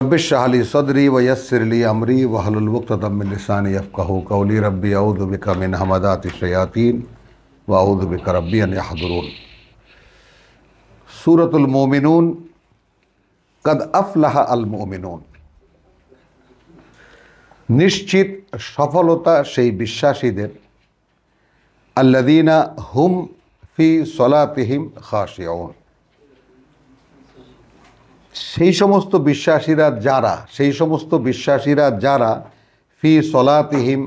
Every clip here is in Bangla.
रब्बिश्रह ली सदरी व यस्सिर ली अमरी वहलुल उक़्दतम मिन लिसानी यफ़क़हू क़ौली रब्बी अऊज़ु बिका मिन हमाज़ाति शयातीन व अऊज़ु बिका रब्बी अन यहज़ुरून। सूरतुल मोमिनून। कद अफ़लह अल मोमिनून। निश्चित सफलता সেই বিশ্বাসীদের আল্লাযীনা হুম ফি সলাতিহিম খাশিউন। সেই সমস্ত বিশ্বাসীরা যারা ফি সলাতিহিম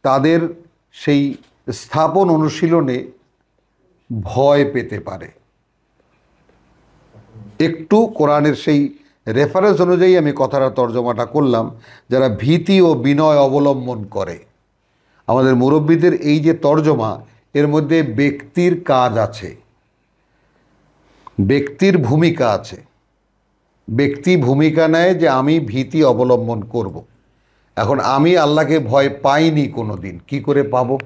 তাদের সেই স্থাপন অনুশীলনে ভয় পেতে পারে। একটু কোরআনের সেই রেফারেন্স অনুযায়ী আমি কথাটা তর্জমাটা করলাম, যারা ভীতি ও বিনয় অবলম্বন করে। আমাদের মুরব্বীদের এই যে তর্জমা, এর মধ্যে ব্যক্তির কাজ আছে, ব্যক্তির ভূমিকা আছে। ব্যক্তি ভূমিকা নেয় যে আমি ভীতি অবলম্বন করব। এখন আমি আল্লাহকে ভয় পাইনি কোনো দিন, কী করে পাবো?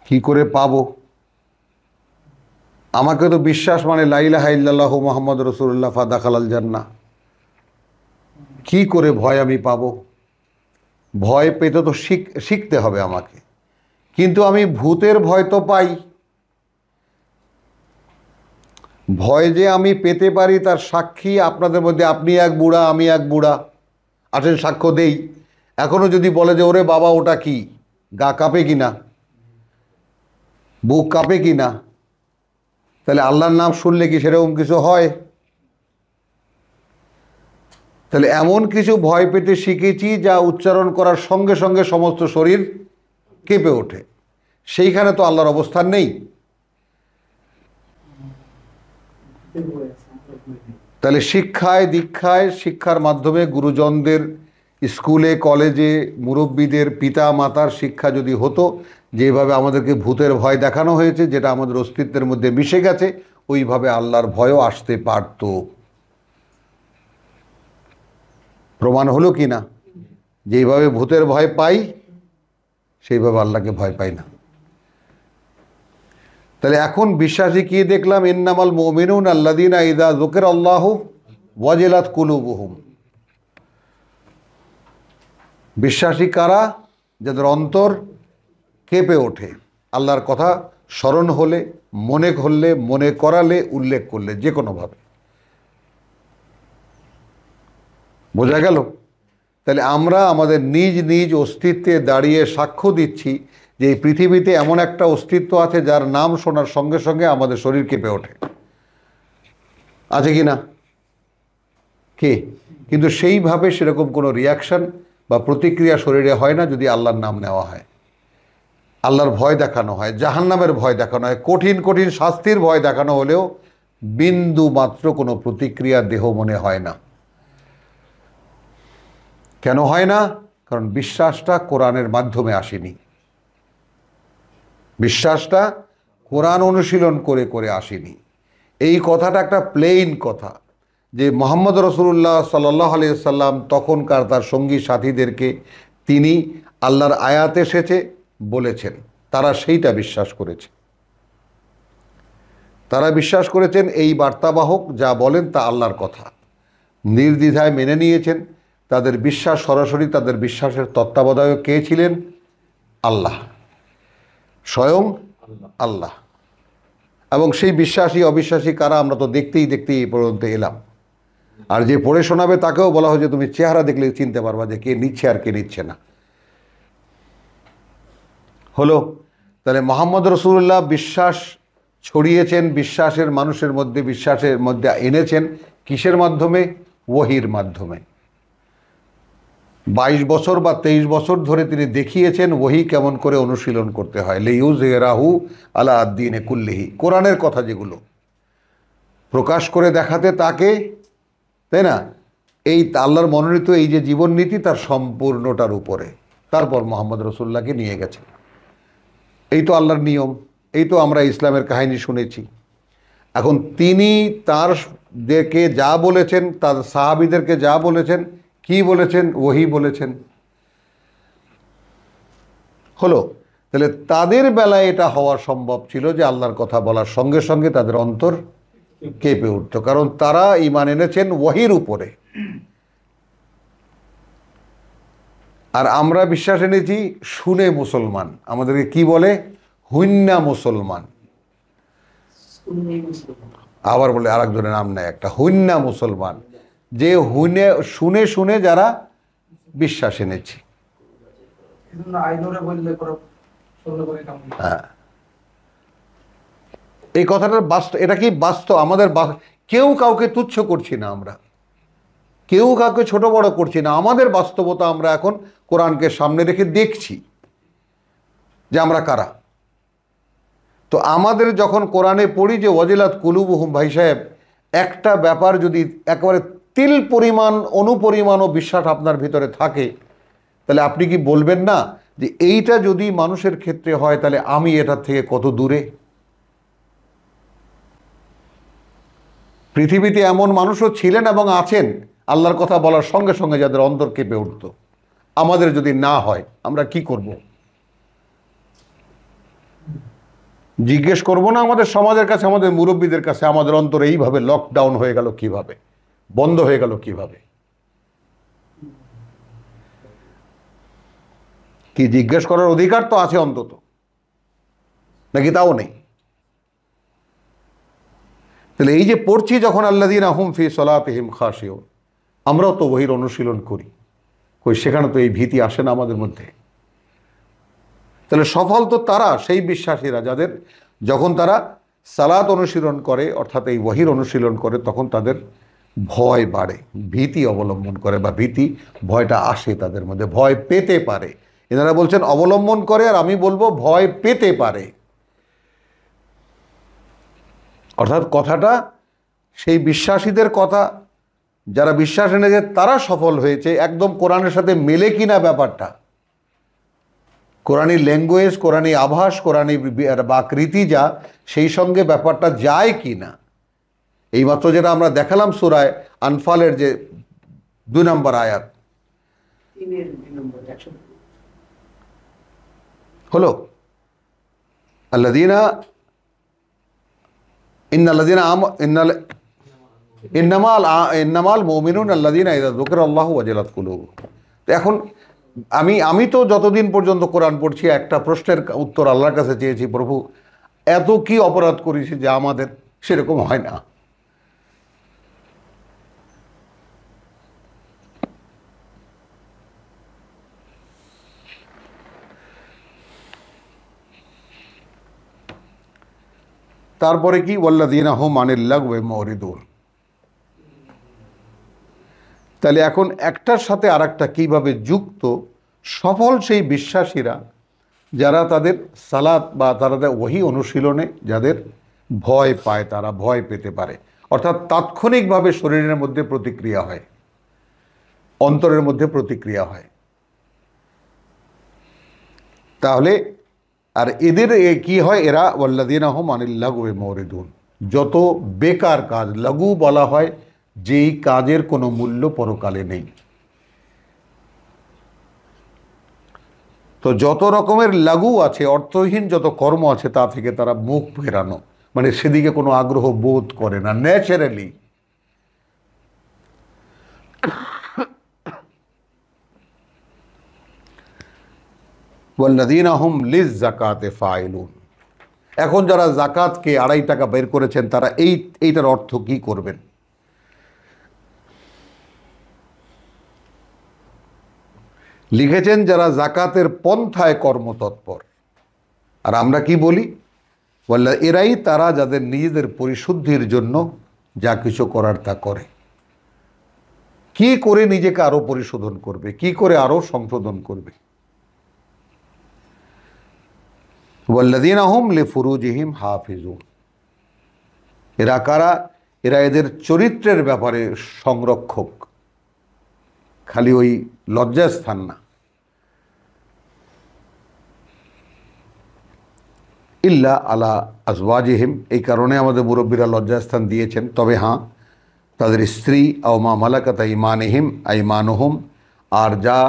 কি করে পাবো? আমাকে তো বিশ্বাস মানে লা ইলাহা ইল্লাল্লাহু মুহাম্মাদুর রাসূলুল্লাহ ফাদাখালাল জান্নাহ। কি করে ভয় আমি পাবো? ভয় পেতে তো শিখতে হবে আমাকে। কিন্তু আমি ভূতের ভয় তো পাই। ভয় যে আমি পেতে পারি তার সাক্ষী আপনাদের মধ্যে আপনি এক বুড়া, আমি এক বুড়া, আসেন সাক্ষ্য দেই। এখনও যদি বলে যে ওরে বাবা ওটা কি, গা কাঁপে কিনা, বুক কাঁপে কিনা? তাহলে আল্লাহর নাম শুনলে কি সেরকম কিছু হয়? তাহলে এমন কিছু ভয় পেতে শিখেছি যা উচ্চারণ করার সঙ্গে সঙ্গে সমস্ত শরীর কেঁপে ওঠে। সেইখানে তো আল্লাহর অবস্থান নেই। তাহলে শিক্ষায় দীক্ষায়, শিক্ষার মাধ্যমে গুরুজনদের, স্কুলে কলেজে মুরব্বীদের, পিতা মাতার শিক্ষা যদি হতো, যেভাবে আমাদেরকে ভূতের ভয় দেখানো হয়েছে, যেটা আমাদের অস্তিত্বের মধ্যে মিশে গেছে, ওইভাবে আল্লাহর ভয়ও আসতে পারত। প্রমাণ হলো কি না? যেইভাবে ভূতের ভয় পাই সেইভাবে আল্লাহকে ভয় পাই না। তাহলে এখন বিশ্বাসী কি দেখলাম? ইন্নামাল মুমিনুন আল্লাযীনা ইযা যুকিরাল্লাহু ওয়াজিলাত কুলুবুহুম। বিশ্বাসী কারা? যাদের অন্তর কেঁপে ওঠে আল্লাহর কথা স্মরণ হলে, মনে করলে, মনে করালে, উল্লেখ করলে, যে কোনোভাবে। বোঝা গেল? তাহলে আমরা আমাদের নিজ নিজ অস্তিত্বে দাঁড়িয়ে সাক্ষ্য দিচ্ছি যে এই পৃথিবীতে এমন একটা অস্তিত্ব আছে যার নাম শোনার সঙ্গে সঙ্গে আমাদের শরীর কেঁপে ওঠে। আছে কি না? কে? কিন্তু সেইভাবে সেরকম কোনো রিয়াকশন বা প্রতিক্রিয়া শরীরে হয় না যদি আল্লাহর নাম নেওয়া হয়, আল্লাহর ভয় দেখানো হয়, জাহান্নামের ভয় দেখানো হয়, কঠিন কঠিন শাস্তির ভয় দেখানো হলেও বিন্দু মাত্র কোনো প্রতিক্রিয়া দেহ মনে হয় না। কেন হয় না? কারণ বিশ্বাসটা কোরআনের মাধ্যমে আসেনি। বিশ্বাসটা কোরআন অনুশীলন করে করে আসেনি। এই কথাটা একটা প্লেইন কথা যে মুহাম্মদ রাসূলুল্লাহ সাল্লাল্লাহু আলাইহি সাল্লাম তখনকার তার সঙ্গী সাথীদেরকে তিনি আল্লাহর আয়াত এসেছে বলেছেন, তারা সেইটা বিশ্বাস করেছে। তারা বিশ্বাস করেছেন এই বার্তাবাহক যা বলেন তা আল্লাহর কথা, নির্দ্বিধায় মেনে নিয়েছেন। তাদের বিশ্বাস সরাসরি, তাদের বিশ্বাসের তত্ত্বাবধায়ক কে ছিলেন? আল্লাহ, স্বয়ং আল্লাহ। এবং সেই বিশ্বাসী অবিশ্বাসী কারা আমরা তো দেখতেই দেখতেই এই পর্যন্ত এলাম। আর যে পড়ে শোনাবে তাকেও বলা হয় যে তুমি চেহারা দেখলে চিনতে পারবা যে কে নিচ্ছে আর কে নিচ্ছে না। হলো? তাহলে মুহাম্মদ রাসূলুল্লাহ বিশ্বাস ছড়িয়েছেন, বিশ্বাসের মানুষের মধ্যে, বিশ্বাসের মধ্যে এনেছেন কিসের মাধ্যমে? ওহীর মাধ্যমে। 22 বছর বা 23 বছর ধরে তিনি দেখিয়েছেন ওহী কেমন করে অনুশীলন করতে হয়। লিইউযহিরাহু আলা আদ-দীনি কুল্লিহি, কোরআনের কথা যেগুলো প্রকাশ করে দেখাতে তাকে, তাই না? এই আল্লাহর মনোনীত এই যে জীবন নীতি তার সম্পূর্ণটার উপরে তারপর মুহাম্মদ রাসূলুল্লাহকে নিয়ে গেছে। এই তো আল্লাহর নিয়ম, এই তো আমরা ইসলামের কাহিনী শুনেছি। এখন তিনি তারদেরকে যা বলেছেন, তার সাহাবীদেরকে যা বলেছেন, কি বলেছেন? ওহী বলেছেন। হলো? তাহলে তাদের বেলায় এটা হওয়া সম্ভব ছিল যে আল্লাহর কথা বলার সঙ্গে সঙ্গে তাদের অন্তর কেঁপে উঠত, কারণ তারা ঈমান এনেছেন ওহীর উপরে। আর আমরা বিশ্বাস এনেছি শুনে মুসলমান, আমাদেরকে কি বলে? হুন্না মুসলমান। আবার বলে আরেকজনের নাম নেয় একটা, হুন্না মুসলমান, যে শুনে শুনে যারা বিশ্বাস এনেছি। হ্যাঁ, এই কথাটার বাস্তব, এটা কি বাস্তব? আমাদের কেউ কাউকে তুচ্ছ করছি না, আমরা কেউ কাউকে ছোট বড় করছি না, আমাদের বাস্তবতা আমরা এখন কোরআনকে সামনে রেখে দেখছি যে আমরা কারা। তো আমাদের যখন কোরআনে পড়ি যে ওয়াজিলাত কুলুবুহুম, ভাই সাহেব, একটা ব্যাপার যদি একেবারে তিল পরিমাণ অনুপরিমাণও বিশ্বাস আপনার ভিতরে থাকে, তাহলে আপনি কি বলবেন না যে এইটা যদি মানুষের ক্ষেত্রে হয় তাহলে আমি এটার থেকে কত দূরে? পৃথিবীতে এমন মানুষও ছিলেন এবং আছেন আল্লাহর কথা বলার সঙ্গে সঙ্গে যাদের অন্তর কেঁপে উঠত। আমাদের যদি না হয় আমরা কি করব? জিজ্ঞেস করব না আমাদের সমাজের কাছে, আমাদের মুরব্বীদের কাছে, আমাদের অন্তর এইভাবে লকডাউন হয়ে গেল কিভাবে, বন্ধ হয়ে গেল কিভাবে? কি জিজ্ঞেস করার অধিকার তো আছে অন্তত, নাকি তাও নেই? তাহলে এই যে পড়ছি যখন আল্লাযীনা হুম ফি সলাতিহিম খাশিউন, আমরাও তো ওহীর অনুশীলন করি, কই সেখানে তো এই ভীতি আসে না আমাদের মধ্যে? তাহলে সফল তো তারা, সেই বিশ্বাসীরা যাদের যখন তারা সালাত অনুশীলন করে, অর্থাৎ এই ওহীর অনুশীলন করে, তখন তাদের ভয় বাড়ে, ভীতি অবলম্বন করে, বা ভয়টা আসে তাদের মধ্যে, ভয় পেতে পারে। এনারা বলছেন অবলম্বন করে, আর আমি বলবো ভয় পেতে পারে। অর্থাৎ কথাটা সেই বিশ্বাসীদের কথা, যারা বিশ্বাস এনেছে তারা সফল হয়েছে, একদম কোরআনের সাথে মেলে কিনা ব্যাপারটা, কোরআনী ল্যাঙ্গুয়েজ, কোরআনী আভাস, কোরআনী বাকরীতি যা, সেই সঙ্গে ব্যাপারটা যায় কি না। এইমাত্র যেটা আমরা দেখালাম সূরায়ে আনফালের যে 2 নম্বর আয়াত, হলো আল্লাযীনা ইন্নামাল মুমিনুন আল্লাযীনা ইযা যুকিরাল্লাহু ওয়াজিলাত কুলুবুহুম। তো এখন আমি তো যতদিন পর্যন্ত কোরআন পড়ছি একটা প্রশ্নের উত্তর আল্লাহর কাছে চেয়েছি, প্রভু এত কি অপরাধ করেছি যে আমাদের সেরকম হয় না? তারপরে কি ওয়াল্লাযীনা হুম আনিল লাগওয়ি মুরিদুন। তাহলে এখন একটার সাথে আরেকটা কিভাবে যুক্ত? সফল সেই বিশ্বাসীরা যারা তাদের সালাত বা তাদের ওহী অনুশীলনে যাদের ভয় পায়, তারা ভয় পেতে পারে, অর্থাৎ তাৎক্ষণিকভাবে শরীরের মধ্যে প্রতিক্রিয়া হয়, অন্তরের মধ্যে প্রতিক্রিয়া হয়। তাহলে আর এদের কি হয়? এরা ওয়াল্লাযীনা হুম আনিল লাগওয়ি মুরিদুন, যত বেকার কাজ, লাগু বলা হয় যেই কাজের কোনো মূল্য পরকালে নেই, তো যত রকমের লাগু আছে, অর্থহীন যত কর্ম আছে, তা থেকে তারা মুখ ফেরানো, মানে সেদিকে কোনো আগ্রহ বোধ করে না ন্যাচারালি। ওয়াল্লাযীনা হুম লিয-যাকাতি ফাইলুন। এখন যারা জাকাতকে 2.5 টাকা বের করেছেন, তারা এইটার অর্থ কি করবেন? লিখেছেন যারা জাকাতের পন্থায় কর্মতৎপর। আর আমরা কি বলি? বললে এরাই তারা যাদের নিজেদের পরিশুদ্ধির জন্য যা কিছু করার তা করে। কি করে নিজেকে আরো পরিশোধন করবে, কি করে আরো সংশোধন করবে? ওয়াল্লাযীনা হুম লিফুরুজিহিম হাফিজুন। এরা কারা? এরা এদের চরিত্রের ব্যাপারে সংরক্ষক, খালি ওই লজ্জাস্থান না। ইল্লা আলা আজওয়াজিহিম, এই কারণে আমাদের মুরব্বীরা লজ্জাস্থান দিয়েছেন। তবে হ্যাঁ, তাদের স্ত্রী আও মা মালাকাত আইমানুহুম, আর যা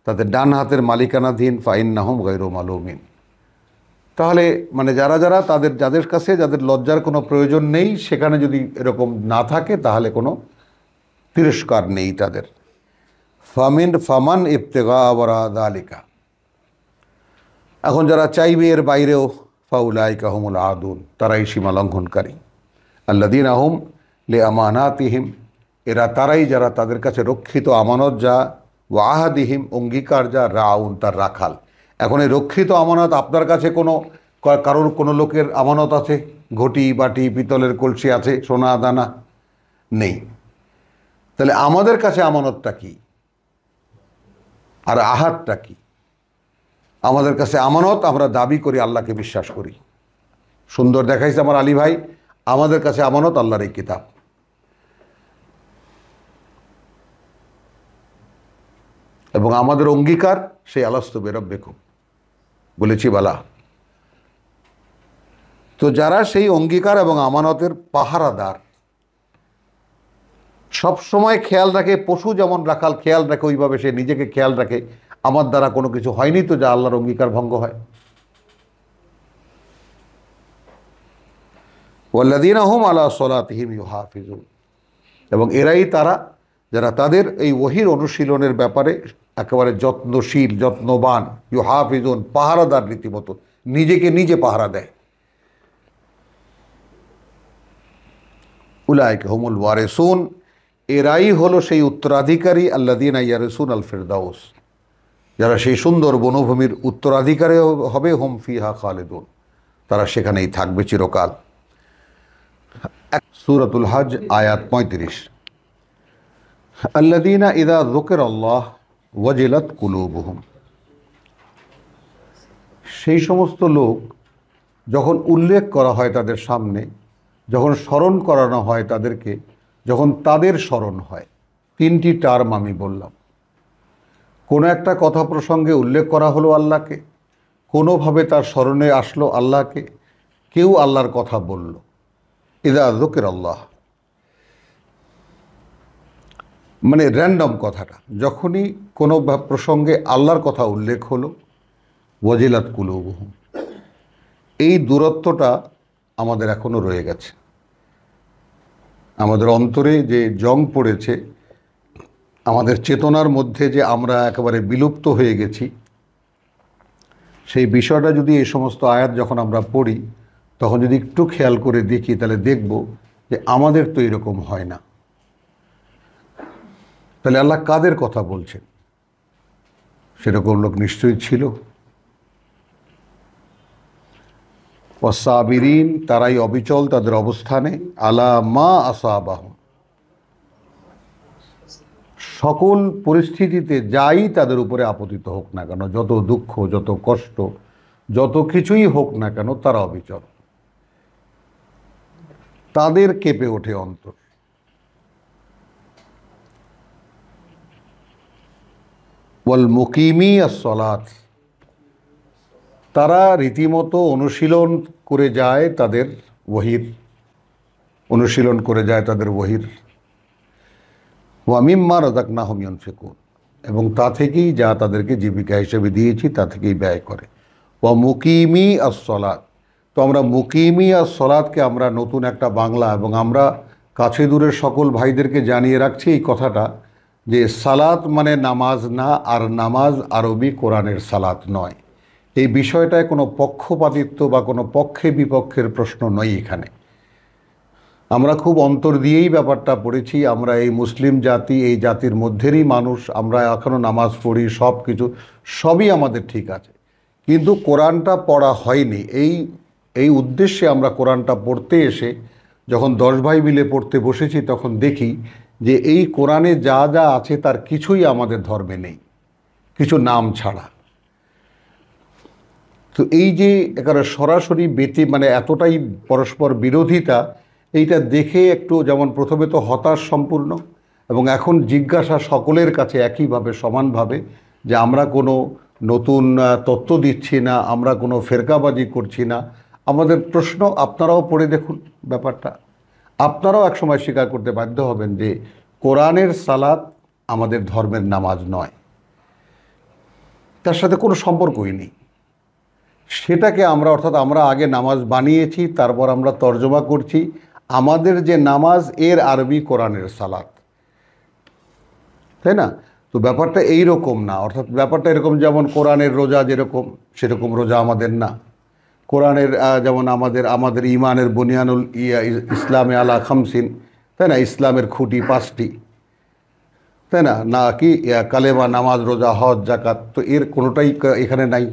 তাদের ডান হাতের মালিকানাধীন, ফাইন্নাহুম গায়রু মালুমিন, তাহলে মানে যারা যারা যাদের কাছে যাদের লজ্জার কোনো প্রয়োজন নেই, সেখানে যদি এরকম না থাকে তাহলে কোনো তিরস্কার নেই তাদের। ফামান ইবতিগা ওয়ারা যালিকা, এখন যারা চাইবে এর বাইরেও, ফাউলাইকা হুমুল আদুন, তারাই সীমা লঙ্ঘনকারী। আল্লাযীনা হুম লিআমানাতিহিম, এরা তারাই যারা তাদের কাছে রক্ষিত আমানত যা, ওয়া আহাদিহিম, অঙ্গীকার যা, রাউন, তার রাখাল। এখন এই রক্ষিত আমানত আপনার কাছে কারোর কোনো লোকের আমানত আছে? ঘটি বাটি পিতলের কলসি আছে, সোনা দানা নেই। তাহলে আমাদের কাছে আমানতটা কি আর আহাদটা কি? আমাদের কাছে আমানত, আমরা দাবি করি, আল্লাহকে বিশ্বাস করি। সুন্দর দেখাইছে আমার আলী ভাই, আমাদের কাছে আমানত আল্লাহর এই কিতাব। এবং আমাদের অঙ্গীকার সেই আলাস্তু বিরাব্বিকুম, বলেছি বালা। তো যারা সেই অঙ্গীকার এবং আমানতের পাহারাদার, সব সময় খেয়াল রাখে, পশু যেমন রাখাল খেয়াল রাখে, ওইভাবে সে নিজেকে খেয়াল রাখে, আমার দ্বারা কোনো কিছু হয়নি তো যা আল্লাহর অঙ্গীকার ভঙ্গ হয়। ওয়াল্লাযীনা হুম আলা সলাতিহিম ইউহাফিজুন, এবং এরাই তারা যারা তাদের এই ওহীর অনুশীলনের ব্যাপারে একেবারে যত্নশীল, যত্নবান। ইউহাফিজুন, পাহারাদার, রীতিমতো নিজেকে নিজে পাহারা দেয়। উলাইকা হুমুল ওয়ারিসুন, এরাই হলো সেই উত্তরাধিকারী। আল্লাযীনা ইয়ারিসুন আল ফিরদাউস, যারা সেই সুন্দর বনভূমির উত্তরাধিকারী হবে। হুম ফিহা খালিদুন, তারা সেখানেই থাকবে চিরকাল। সূরাতুল হজ আয়াত 35। আল্লাযীনা ইযা যুকিরাল্লাহ ওয়াজিলাত কুলুবুহুম, সেই সমস্ত লোক যখন উল্লেখ করা হয় তাদের সামনে, যখন স্মরণ করানো হয় তাদেরকে, যখন তাদের স্মরণ হয়। তিনটি টার্ম আমি বললাম। কোনো একটা কথা প্রসঙ্গে উল্লেখ করা হলো আল্লাহকে, কোনোভাবে তার স্মরণে আসলো আল্লাহকে, কেউ আল্লাহর কথা বলল। ইযা যুকিরাল্লাহ মানে র্যান্ডম কথাটা, যখনই কোনো প্রসঙ্গে আল্লাহর কথা উল্লেখ হলো, ওয়াজিলাত কুলুবুহুম, এই দূরত্বটা আমাদের এখনও রয়ে গেছে। আমাদের অন্তরে যে জং পড়েছে, আমাদের চেতনার মধ্যে যে আমরা একেবারে বিলুপ্ত হয়ে গেছি, সেই বিষয়টা যদি এই সমস্ত আয়াত যখন আমরা পড়ি, তখন যদি একটু খেয়াল করে দেখি, তাহলে দেখব যে আমাদের তো এরকম হয় না। তাহলে আল্লাহ কাদের কথা বলছেন? সেরকম লোক নিশ্চয়ই ছিল। ওয়াসাবিরিন, তারাই অবিচল তাদের অবস্থানে। আলা মা আসাবাহুম, সকল পরিস্থিতিতে যাই তাদের উপরে আপতিত হোক না কেন, যত দুঃখ, যত কষ্ট, যত কিছুই হোক না কেন, তারা অবিচল। তাদের কেঁপে ওঠে অন্তর। ওয়াল মুকিমি আস-সালাত, তারা রীতিমতো অনুশীলন করে যায় তাদের ওহীর, অনুশীলন করে যায় তাদের ওহীর। ওয়া মিম্মা রাযাকনাহুম ইউনফিকুন, এবং তা থেকেই যা তাদেরকে জীবিকা হিসেবে দিয়েছি তা থেকেই ব্যয় করে। ওয়া মুকিমি আস-সালাত, তো আমরা মুকিমি আস-সালাতকে আমরা নতুন একটা বাংলা, এবং আমরা কাছে দূরের সকল ভাইদেরকে জানিয়ে রাখছি এই কথাটা, যে সালাত মানে নামাজ না, আর নামাজ আরবি কোরআনের সালাত নয়। এই বিষয়টায় কোনো পক্ষপাতিত্ব বা কোনো পক্ষে বিপক্ষের প্রশ্ন নয় এখানে। আমরা খুব অন্তর দিয়েই ব্যাপারটা পড়েছি। আমরা এই মুসলিম জাতি, এই জাতির মধ্যেরই মানুষ, আমরা এখনও নামাজ পড়ি, সব কিছু সবই আমাদের ঠিক আছে, কিন্তু কোরআনটা পড়া হয়নি। এই উদ্দেশ্যে আমরা কোরআনটা পড়তে এসে যখন 10 ভাই মিলে পড়তে বসেছি, তখন দেখি যে এই কোরআনে যা যা আছে তার কিছুই আমাদের ধর্মে নেই, কিছু নাম ছাড়া। তো এই যে একেবারে সরাসরি মানে এতটাই পরস্পর বিরোধিতা, এইটা দেখে একটু যেমন প্রথমে তো হতাশ সম্পূর্ণ, এবং এখন জিজ্ঞাসা সকলের কাছে একইভাবে সমানভাবে, যে আমরা কোনো নতুন তত্ত্ব দিচ্ছি না, আমরা কোনো ফেরকাবাজি করছি না। আমাদের প্রশ্ন, আপনারাও পড়ে দেখুন ব্যাপারটা, আপনারাও একসময় স্বীকার করতে বাধ্য হবেন যে কোরআনের সালাত আমাদের ধর্মের নামাজ নয়, তার সাথে কোনো সম্পর্কই নেই। সেটাকে আমরা, অর্থাৎ আমরা আগে নামাজ বানিয়েছি, তারপর আমরা তর্জমা করছি। আমাদের যে নামাজ এর আরবি কোরআনের সালাত, তাই না? তো ব্যাপারটা এই রকম না, অর্থাৎ ব্যাপারটা এরকম যেমন কোরআনের রোজা যেরকম সেরকম রোজা আমাদের না। কোরআনের যেমন আমাদের ইমানের বুনিয়ানুল ইসলামে আলা খামসিন, তাই না? ইসলামের খুঁটি 5টি, তাই না? না কি কালেমা, নামাজ, রোজা, হজ, জাকাত, তো এর কোনোটাই এখানে নাই।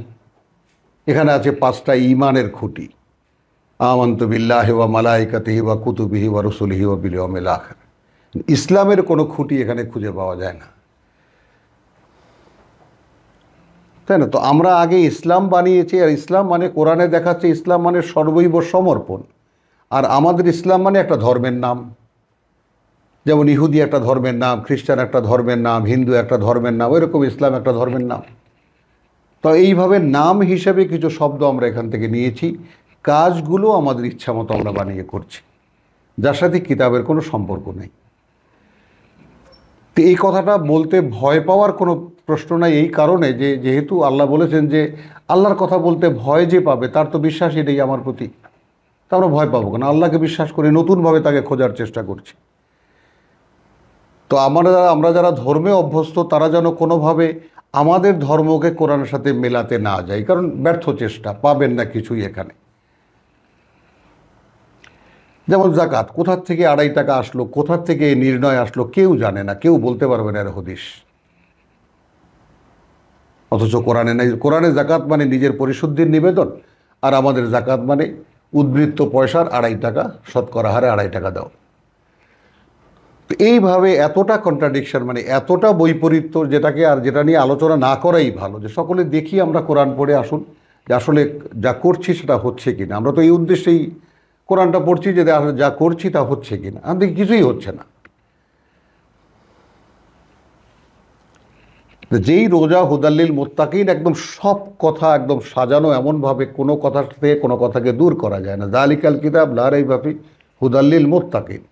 এখানে আছে 5টা ইমানের খুঁটি, আমানতু বিল্লাহি ওয়া মালাইকাতিহি ওয়া কুতুবিহি ওয়া রুসুলিহি ওয়া বিল ইয়াউমিল আখির। ইসলামের কোনো খুঁটি এখানে খুঁজে পাওয়া যায় না, তাই না? তো আমরা আগে ইসলাম বানিয়েছি, আর ইসলাম মানে কোরআনে দেখাচ্ছে ইসলাম মানে সর্বৈব সমর্পণ। আর আমাদের ইসলাম মানে একটা ধর্মের নাম, যেমন ইহুদি একটা ধর্মের নাম, খ্রিস্টান একটা ধর্মের নাম, হিন্দু একটা ধর্মের নাম, ওইরকম ইসলাম একটা ধর্মের নাম। তো এইভাবে নাম হিসেবে কিছু শব্দ আমরা এখান থেকে নিয়েছি, কাজগুলো আমাদের ইচ্ছা মতো আমরা বানিয়ে করছি, যার সাথে কিতাবের কোনো সম্পর্ক নেই। তো এই কথাটা বলতে ভয় পাওয়ার কোনো প্রশ্ন নাই, এই কারণে যে যেহেতু আল্লাহ বলেছেন যে আল্লাহর কথা বলতে ভয় যে পাবে তার তো বিশ্বাসই নেই আমার প্রতি, তা আমরা ভয় পাবো কেন? আল্লাহকে বিশ্বাস করে নতুনভাবে তাকে খোঁজার চেষ্টা করছি। তো আমরা যারা ধর্মে অভ্যস্ত তারা যেন কোনোভাবে আমাদের ধর্মকে কোরআনের সাথে মেলাতে না যাই, কারণ ব্যর্থ চেষ্টা, পাবেন না কিছুই এখানে। যেমন জাকাত, কোথার থেকে 2.5 টাকা আসলো, কোথার থেকে এই নির্ণয় আসলো, কেউ জানে না, কেউ বলতে পারবে না এর হদিস। অথচ কোরআনে নাই। কোরআনে জাকাত মানে নিজের পরিশুদ্ধির নিবেদন, আর আমাদের জাকাত মানে উদ্বৃত্ত পয়সার 2.5 টাকা, শতকরা হারে 2.5 টাকা দাও। তো এইভাবে এতটা কন্ট্রাডিকশন, মানে এতটা বৈপরীত্য, যেটা নিয়ে আলোচনা না করাই ভালো, যে সকলে দেখি আমরা কোরআন পড়ে আসুন যে আসলে যা করছি সেটা হচ্ছে কিনা। আমরা তো এই উদ্দেশ্যেই কোরআনটা পড়ছি যে যা করছি তা হচ্ছে কিনা। আমাদের কিছুই হচ্ছে না। যেই রোজা হুদাল্লিল মুত্তাকিন, একদম সব কথা একদম সাজানো এমনভাবে, কোনো কথা থেকে কোনো কথাকে দূর করা যায় না। যালিকাল কিতাব লা রাইবা ফি হুদাল্লিল মুত্তাকিন,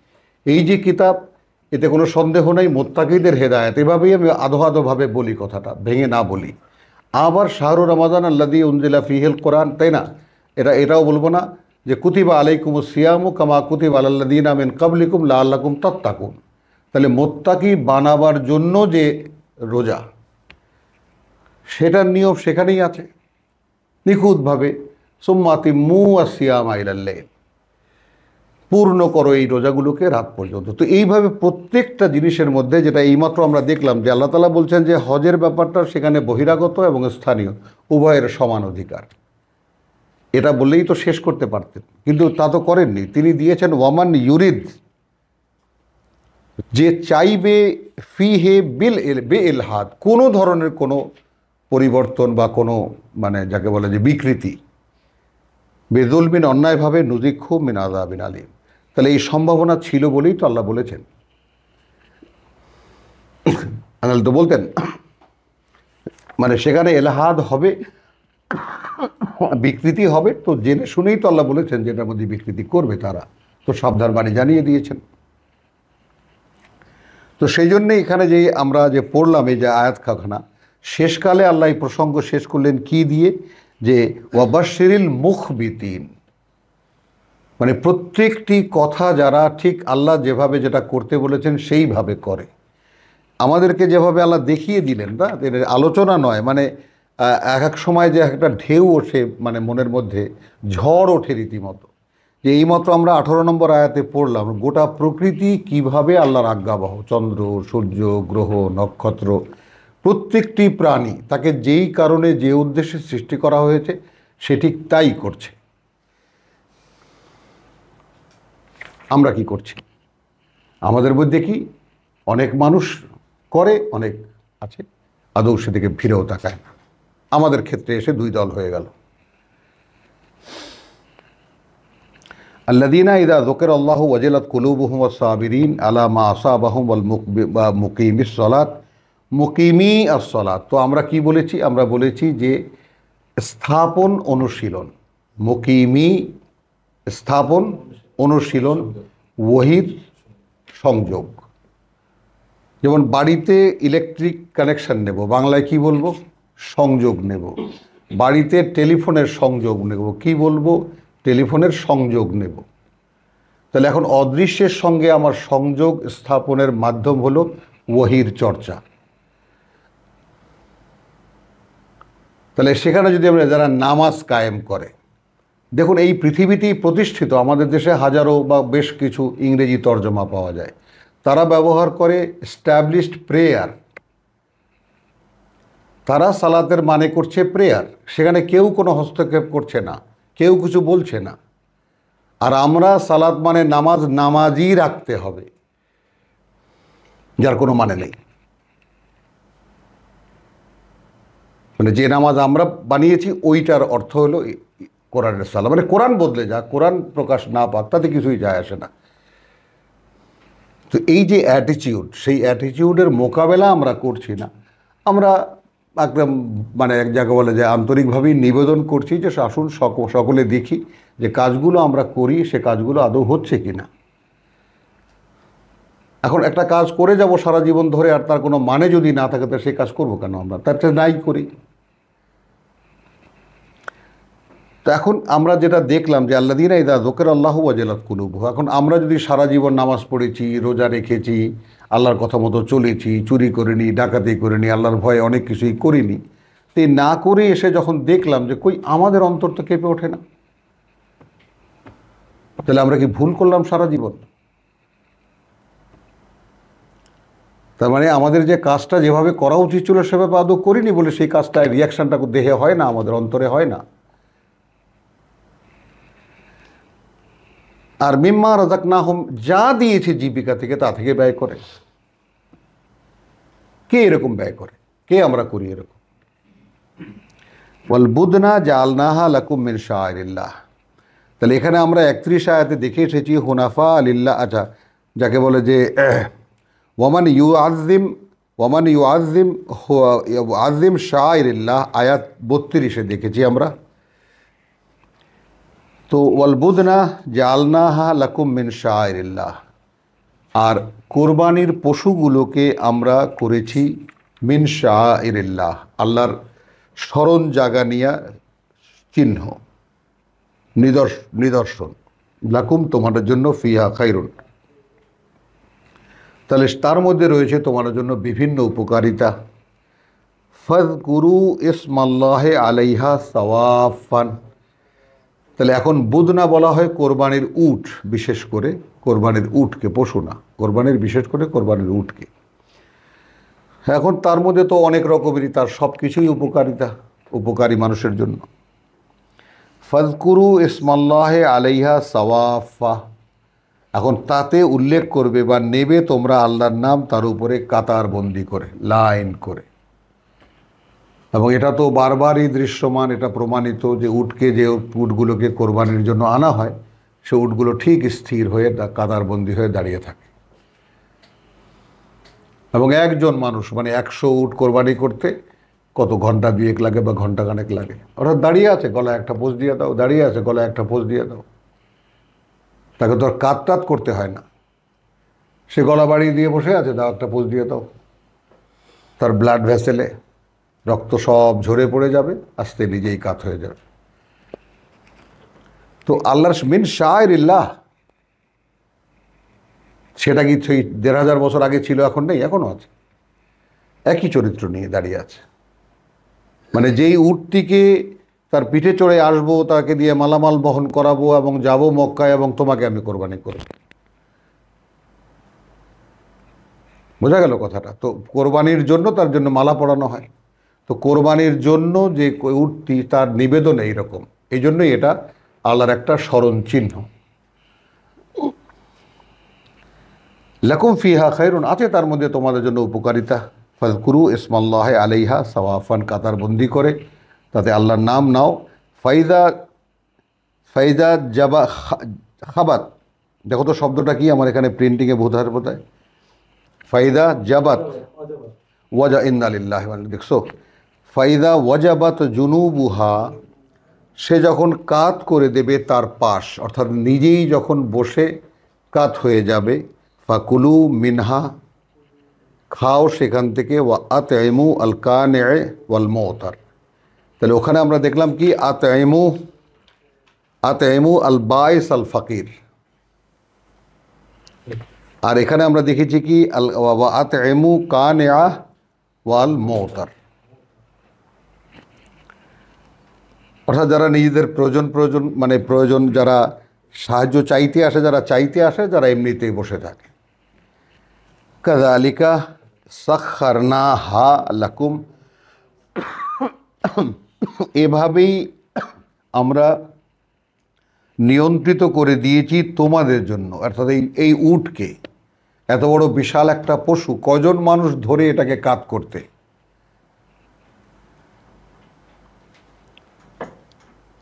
এই যে কিতাব, এতে কোনো সন্দেহ নেই মুত্তাকিদের হেদায়েত। এভাবেই আমি আধোভাবে বলি, কথাটা ভেঙে না বলি। আবার শাহরুর রমাদান আল্লাযী উনজিলা ফীহিল কোরআন, তাই না? এটাও বলবো না যে কুতিবা আলাইকুমুস সিয়ামু কামা কুতিবা আলাল লাযীনা মিন ক্বাবলিকুম লাআল্লাকুম তাত্তাকুন। তাহলে মুত্তাকি বানাবার জন্য যে রোজা, সেটার নিয়ম সেখানেই আছে নিখুঁতভাবে। সুম্মা আতিম্মু আস-সিয়ামা ইলাল লাইল, পূর্ণ করো এই রোজাগুলোকে রাত পর্যন্ত। তো এইভাবে প্রত্যেকটা জিনিসের মধ্যে, যেটা এইমাত্র আমরা দেখলাম যে আল্লাহ তাআলা বলছেন যে হজের ব্যাপারটা সেখানে বহিরাগত এবং স্থানীয় উভয়ের সমান অধিকার, এটা বললেই তো শেষ করতে পারতেন, কিন্তু তা তো করেননি। তিনি দিয়েছেন ওয়ামান ইউরিদ, যে চাইবে, ফিহে বিল বেইলহাদ, কোনো ধরনের কোনো পরিবর্তন বা কোনো মানে যাকে বলে যে বিকৃতি, বেজুলমিন, অন্যায়ভাবে, নুজিক্ষু মিন আযাবিন আলীম। তাহলে এই সম্ভাবনা ছিল বলেই তো আল্লাহ বলেছেন। আল্লাহ তো বলতেন মানে সেখানে এলাহাদ হবে, বিকৃতি হবে, তো জেনে শুনেই তো আল্লাহ বলেছেন যে এটার মধ্যে বিকৃতি করবে তারা, তো সাবধান বাণী জানিয়ে দিয়েছেন। তো সেই জন্যে এখানে যে আমরা যে পড়লাম এই যে আয়াত খাখানা, শেষকালে আল্লাহ এই প্রসঙ্গ শেষ করলেন কি দিয়ে, যে ওয়াবাশশিরিল মুখবিতিন, মানে প্রত্যেকটি কথা যারা ঠিক আল্লাহ যেভাবে যেটা করতে বলেছেন সেইভাবে করে। আমাদেরকে যেভাবে আল্লাহ দেখিয়ে দিলেন, না আলোচনা নয়, মানে এক সময় যে একটা ঢেউ ওঠে, মানে মনের মধ্যে ঝড় ওঠে রীতিমতো, যে এইমাত্র আমরা 18 নম্বর আয়াতে পড়লাম গোটা প্রকৃতি কিভাবে আল্লাহর আজ্ঞাবহ, চন্দ্র, সূর্য, গ্রহ, নক্ষত্র, প্রত্যেকটি প্রাণী তাকে যেই কারণে যে উদ্দেশ্যে সৃষ্টি করা হয়েছে সে ঠিক তাই করছে। আমরা কি করছি? আমাদের মধ্যে কি অনেক মানুষ করে, অনেক আছে আদৌ সেদিকে ফিরেও তাকায় না। আমাদের ক্ষেত্রে এসে 2 দল হয়ে গেল। আল্লাযীনা ইযা যুকিরাল্লাহু ওয়াজিলাত কুলুবুহুম ওয়াস-সাবিরিন আলা মা আসাবাহুম ওয়াল মুকিমিস সালাত, মুকিমি আস-সালাত। তো আমরা কি বলেছি? আমরা বলেছি যে স্থাপন অনুশীলন, মুকিমি স্থাপন অনুশীলন, ওহীর সংযোগ। যেমন বাড়িতে ইলেকট্রিক কানেকশন নেব, বাংলায় কি বলবো? সংযোগ নেব। বাড়িতে টেলিফোনের সংযোগ নেব। কি বলবো? টেলিফোনের সংযোগ নেব। তাহলে এখন অদৃশ্যের সঙ্গে আমার সংযোগ স্থাপনের মাধ্যম হলো ওয়াহির চর্চা। তাহলে সেখানে যদি আমরা যারা নামাজ কায়েম করে, দেখুন এই পৃথিবীতেই প্রতিষ্ঠিত, আমাদের দেশে হাজারো বা বেশ কিছু ইংরেজি তর্জমা পাওয়া যায়, তারা ব্যবহার করে এস্টাবলিশড প্রেয়ার। তারা সালাতের মানে করছে প্রেয়ার, সেখানে কেউ কোনো হস্তক্ষেপ করছে না, কেউ কিছু বলছে না। আর আমরা সালাত মানে নামাজ, নামাজই রাখতে হবে, যার কোনো মানে নেই। মানে যে নামাজ আমরা বানিয়েছি ওইটার অর্থ হলো কোরআনের সালাত, মানে কোরআন বদলে যা, কোরআন প্রকাশ না পাক তাতে কিছুই যায় আসে না। তো এই যে অ্যাটিটিউড, সেই অ্যাটিটিউডের মোকাবেলা আমরা করছি না। আমরা একদম মানে এক জায়গায় বলে যে আন্তরিকভাবেই নিবেদন করছি যে আসুন সকলে দেখি যে কাজগুলো আমরা করি সে কাজগুলো আদৌ হচ্ছে কি না। এখন একটা কাজ করে যাব সারা জীবন ধরে, আর তার কোনো মানে যদি না থাকে তো সেই কাজ করবো কেন আমরা? তার চেয়ে নাই করি। তো এখন আমরা যেটা দেখলাম যে আল্লাযীনা ইযা যুকিরাল্লাহু ওয়াজিলাত কুলুবুহুম, এখন আমরা যদি সারা জীবন নামাজ পড়েছি, রোজা রেখেছি, আল্লাহর কথা মতো চলেছি, চুরি করিনি, ডাকাতি করিনি, আল্লাহর ভয়ে অনেক কিছুই করিনি, তো না করে এসে যখন দেখলাম যে কই আমাদের অন্তর তো কেঁপে ওঠে না, তাহলে আমরা কি ভুল করলাম সারা জীবন? তার মানে আমাদের যে কাজটা যেভাবে করা উচিত ছিল সেভাবে আদৌ করিনি বলে সেই কাজটা রিয়াকশানটা দেহে হয় না, আমাদের অন্তরে হয় না। আর মিম্মা রাযাকনাহুম, যা দিয়েছে জীবিকা থেকে তা থেকে ব্যয় করে। কে এরকম ব্যয় করে? কে আমরা করি এরকম? ওয়াল বুদনা জাআলনাহা লাকুম মিন শাআইরিল্লাহ। তাহলে এখানে আমরা 31 আয়াতে দেখে এসেছি হুনাফা লিল্লাহ, আচ্ছা যাকে বলে যে ওয়ামান ইউআযযিম শাআইরিল্লাহ, আয়াত 32-এ দেখেছি আমরা। তো ওয়াল বুদনা জাআলনাহা লাকুম মিন শাআইরিল্লাহ, আর কোরবানির পশুগুলোকে আমরা করেছি মিন শাআইরিল্লাহ, আল্লাহর স্মরণ জাগানিয়া চিহ্ন, নিদর্শন। লাকুম, তোমাদের জন্য, ফিহা খায়রুন, তাহলে তার মধ্যে রয়েছে তোমাদের জন্য বিভিন্ন উপকারিতা। ফাযকুরু ইসমাল্লাহি আলাইহা সাওয়াফান। তাহলে এখন বুদনা বলা হয় কোরবানির উট, বিশেষ করে কোরবানির উটকে, পশু না, কোরবানির বিশেষ করে কোরবানির উটকে। এখন তার মধ্যে তো অনেক রকমেরই, তার সব কিছুই উপকারিতা, উপকারী মানুষের জন্য। ফাযকুরু ইসমাল্লাহি আলাইহা সাওয়াফা, এখন তাতে উল্লেখ করবে বা নেবে তোমরা আল্লাহর নাম তার উপরে কাতারবন্দি করে, লাইন করে। এবং এটা তো বারবারই দৃশ্যমান, এটা প্রমাণিত যে উটকে, যে উটগুলোকে কোরবানির জন্য আনা হয়, সে উটগুলো ঠিক স্থির হয়ে কাতারবন্দি হয়ে দাঁড়িয়ে থাকে। এবং একজন মানুষ মানে 100 উট কোরবানি করতে কত ঘন্টা 2 লাগে বা ঘন্টা খানেক লাগে। ওরা দাঁড়িয়ে আছে, গলায় একটা পোজ দিয়ে দাও, দাঁড়িয়ে আছে, গলায় একটা পোজ দিয়ে দাও, তাকে তো আর কাত করতে হয় না। সে গলা বাড়িয়ে দিয়ে বসে আছে, দাও একটা পোজ দিয়ে দাও, তার ব্লাড ভেসেলে রক্ত সব ঝরে পড়ে যাবে, আস্তে নিজেই কাত হয়ে যাবে। তো আল্লাহর মিন শাআইরিল্লাহ, সেটা কি সেই 1500 বছর আগে ছিল, এখন নেই? এখনও আছে, একই চরিত্র নিয়ে দাঁড়িয়ে আছে। মানে যেই উটটিকে তার পিঠে চড়ে আসবো, তাকে দিয়ে মালামাল বহন করাবো এবং যাব মক্কায় এবং তোমাকে আমি কোরবানি করব। বোঝা গেল কথাটা? তো কোরবানির জন্য তার জন্য মালা পরানো হয়। তো কোরবানির জন্য যে উটটি, তার নিবেদন এইরকম, এই জন্যই এটা আল্লাহর একটা স্মরণ চিহ্ন। লাকুম ফিহা খায়রুন, আছে তার মধ্যে তোমাদের জন্য উপকারিতা। ফাযকুরু ইসমাল্লাহি আলাইহা সাওয়াফান, কাতারবন্দি করে তাতে আল্লাহর নাম নাও। ফাইদা জাবা খাবাত, দেখো তো শব্দটা কি আমার এখানে প্রিন্টিংয়ে বোধহয় ফাইদা জাবাত ওয়াজা, ইন্না লিল্লাহি ওয়া ইন্না ইলাইহি, দেখছো? ফাইদা ওয়াজাবাত জুনুবুহা, সে যখন কাত করে দেবে তার পাশ, অর্থাৎ নিজেই যখন বসে কাত হয়ে যাবে, ফাকুলু মিনহা, খাও সেখান থেকে, ওয়া আতইমু আল কানি'আ ওয়াল মু'তার, তাহলে ওখানে আমরা দেখলাম কি আতএমু আল বাইস আল ফাকির, আর এখানে আমরা দেখেছি কি আতএমু কানিআ ওয়াল মুতার, অর্থাৎ যারা নিজেদের প্রয়োজন মানে প্রয়োজন, যারা সাহায্য চাইতে আসে, যারা এমনিতেই বসে থাকে। কাযালিকা সাখখারনাহা লাকুম, এভাবেই আমরা নিয়ন্ত্রিত করে দিয়েছি তোমাদের জন্য। অর্থাৎ এই উটকে, এত বড় বিশাল একটা পশু, কজন মানুষ ধরে এটাকে কাত করতে?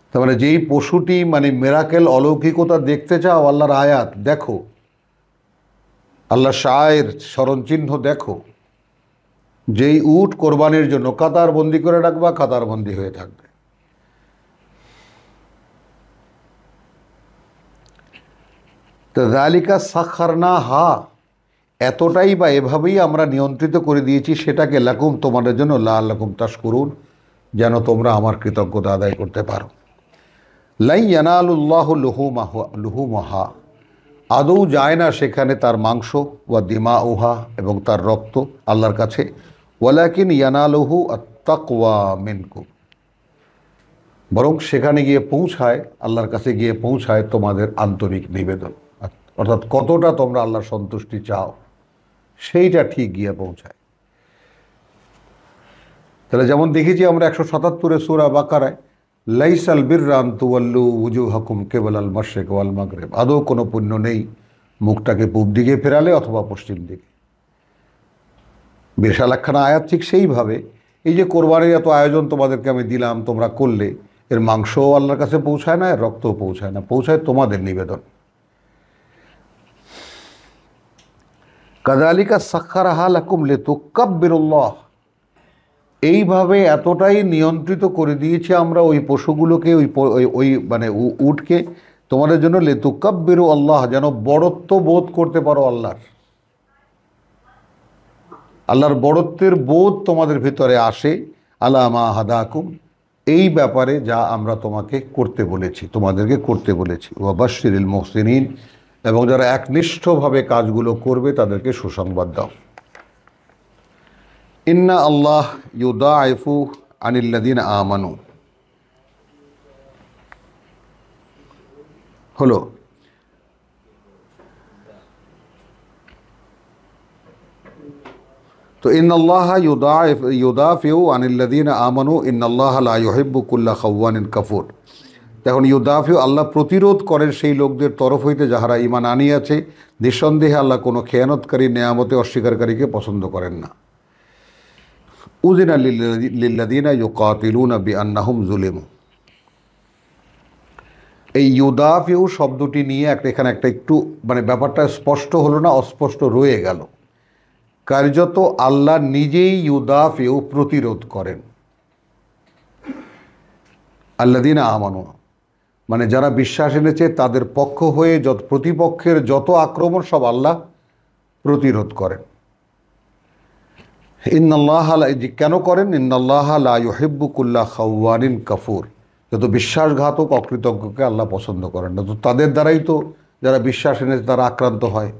তার মানে যেই পশুটি মানে মিরাকেল, অলৌকিকতা দেখতে চাও, আল্লাহর আয়াত দেখো, আল্লাহ শায়ের স্মরণচিহ্ন দেখো। যেই উট কোরবানির জন্য কাতারবন্দি করে রাখবা, কাতারবন্দি হয়ে থাকবে। তো যালিকা সাখখারনাহা, এতটাই বা এভাবেই আমরা নিয়ন্ত্রিত করে দিয়েছি সেটাকে, লাকুম তোমাদের জন্য, লাআল্লাকুম তাশকুরুন, যেন তোমরা আমার কৃতজ্ঞতা আদায় করতে পারো। লাই ইয়ানালুল্লাহু লুহুমাহা, আদৌ যায় না সেখানে তার মাংস, ওয়া দিমাউহা, এবং তার রক্ত আল্লাহর কাছে, ওয়ালাকিন ইয়ানালুহু আত-তাকওয়া মিনকুম, বরং সেখানে গিয়ে পৌঁছায়, আল্লাহর কাছে গিয়ে পৌঁছায় তোমাদের আন্তরিক নিবেদন, অর্থাৎ কতটা তোমরা আল্লাহর সন্তুষ্টি চাও সেইটা ঠিক গিয়ে পৌঁছায়। তাহলে যেমন দেখেছি আমরা 177 সূরা বাকারায়, লাইসাল বিররা আন তুওয়াল্লু উজুহাকুম কিবালাল মাশরিক ওয়াল মাগরিব, আদৌ কোনো পুণ্য নেই মুখটাকে পূব দিকে ফেরালে অথবা পশ্চিম দিকে। বিশাল একখানা আয়াত। ঠিক সেইভাবে এই যে কোরবানির এত আয়োজন তোমাদেরকে আমি দিলাম, তোমরা করলে, এর মাংসও আল্লাহর কাছে পৌঁছায় না, এর রক্তও পৌঁছায় না, পৌঁছায় তোমাদের নিবেদন। কাযালিকা সাখখারাহা লাকুম লিতুকাব্বিরুল্লাহ, এইভাবে এতটাই নিয়ন্ত্রিত করে দিয়েছি আমরা ওই পশুগুলোকে, ওই মানে উটকে তোমাদের জন্য, লিতুকাব্বিরু আল্লাহ, যেন বড়ত্ব বোধ করতে পারো আল্লাহর বড়ত্বের বোধ তোমাদের ভিতরে আসে, আলা মা হাদাকুম, এই ব্যাপারে যা আমরা তোমাদেরকে করতে বলেছি, ওয়া বাশশিরিল মুহসিনিন, এবং যারা একনিষ্ঠভাবে কাজগুলো করবে তাদেরকে সুসংবাদ দাও। ইন্না আল্লাহ ইউদাইফু আনিল্লাযিনা আমানু, হলো তো ইন্নাল্লাহ ইউদাফিউ আনিল্লাযিনা আমানু ইন্নাল্লাহা লা ইউহিব্বু কুল্লা খাওয়ানিন কাফুর। এখন ইউদাফিউ, আল্লাহ প্রতিরোধ করেন সেই লোকদের তরফ হইতে যাহারা ঈমান আনিয়াছে, নিঃসন্দেহে আল্লাহ কোনো খেয়ানতকারী, নেয়ামতে অস্বীকারীকে পছন্দ করেন না। উযিনা লিল্লাযিনা ইউকাতিলুনা বিআন্নাহুম যুলিমু, এই ইউদাফিউ শব্দটি নিয়ে এখানে একটা একটু মানে ব্যাপারটা স্পষ্ট হলো না, অস্পষ্ট রয়ে গেল। কার্যত আল্লাহ নিজেই ইউদাফিউ প্রতিরোধ করেন, আল্লাযিনা আমানু, মানে যারা বিশ্বাস এনেছে তাদের পক্ষ হয়ে প্রতিপক্ষের যত আক্রমণ সব আল্লাহ প্রতিরোধ করেন। ইন্নাল্লাহ, কেন করেন? ইন্নাল্লাহ লা ইউহিব্বু কুল্লা খাওয়ানিন কাফুর, যত বিশ্বাসঘাতক অকৃতজ্ঞকে আল্লাহ পছন্দ করেন না। তো তাদের দ্বারাই তো যারা বিশ্বাস এনেছে তারা আক্রান্ত হয়।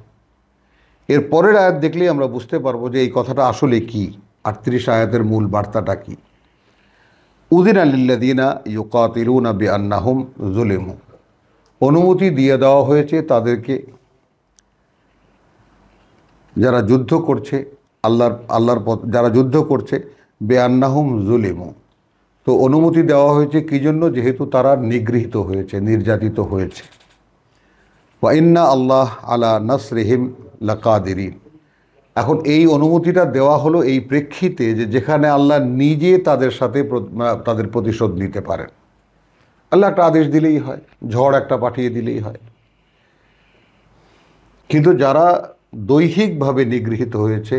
এর পরের আয়াত দেখলেই আমরা বুঝতে পারবো যে এই কথাটা আসলে কি, 38 আয়াতের মূল বার্তাটা কি। উযিনা লিল্লাযিনা ইউকাতিলুনা বিআন্নাহুম যুলিমু, অনুমতি দিয়ে দেওয়া হয়েছে তাদেরকে যারা যুদ্ধ করছে, আল্লাহর পথ যারা যুদ্ধ করছে, বিআন্নাহুম যুলিমু, তো অনুমতি দেওয়া হয়েছে কি জন্য? যেহেতু তারা নিগৃহীত হয়েছে, নির্যাতিত হয়েছে। ওয়া ইন্না আল্লাহ আলা নাসরিহিম লাকাদিরিন, এখন এই অনুমতিটা দেওয়া হলো এই প্রেক্ষিতে যে যেখানে আল্লাহ নিজে তাদের সাথে তাদের প্রতিশোধ নিতে পারেন। আল্লাহ একটা আদেশ দিলেই হয়, ঝড় একটা পাঠিয়ে দিলেই হয়। কিন্তু যারা দৈহিকভাবে নিগৃহীত হয়েছে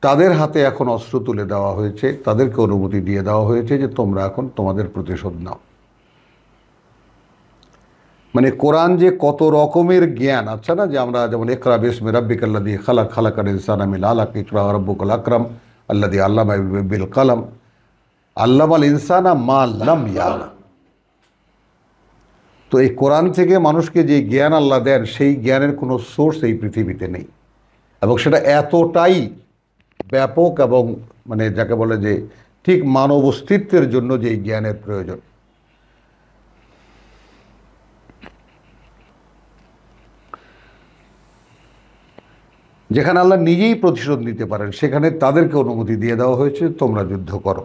তাদের হাতে এখন অস্ত্র তুলে দেওয়া হয়েছে, তাদেরকে অনুমতি দিয়ে দেওয়া হয়েছে যে তোমরা এখন তোমাদের প্রতিশোধ নাও। মানে কোরআন যে কত রকমের জ্ঞান, আচ্ছা না, যে আমরা যেমন ইকরা বিসমি রাব্বিকাল্লাযী খালাক, খালাকাল ইনসানা মিন আলাক, ইকরা রাব্বুকাল আকরাম আল্লাযী আল্লামা বিল কলম, আল্লামাল ইনসানা মা লাম ইয়ালাম। তো এই কোরআন থেকে মানুষকে যে জ্ঞান আল্লাহ দেন, সেই জ্ঞানের কোনো সোর্স এই পৃথিবীতে নেই, এবং সেটা এতটাই ব্যাপক এবং মানে যাকে বলে যে ঠিক মানব অস্তিত্বের জন্য যে এই জ্ঞানের প্রয়োজন। যেখানে আল্লাহ নিজেই প্রতিশোধ নিতে পারেন, সেখানে তাদেরকে অনুমতি দিয়ে দেওয়া হয়েছে তোমরা যুদ্ধ করো।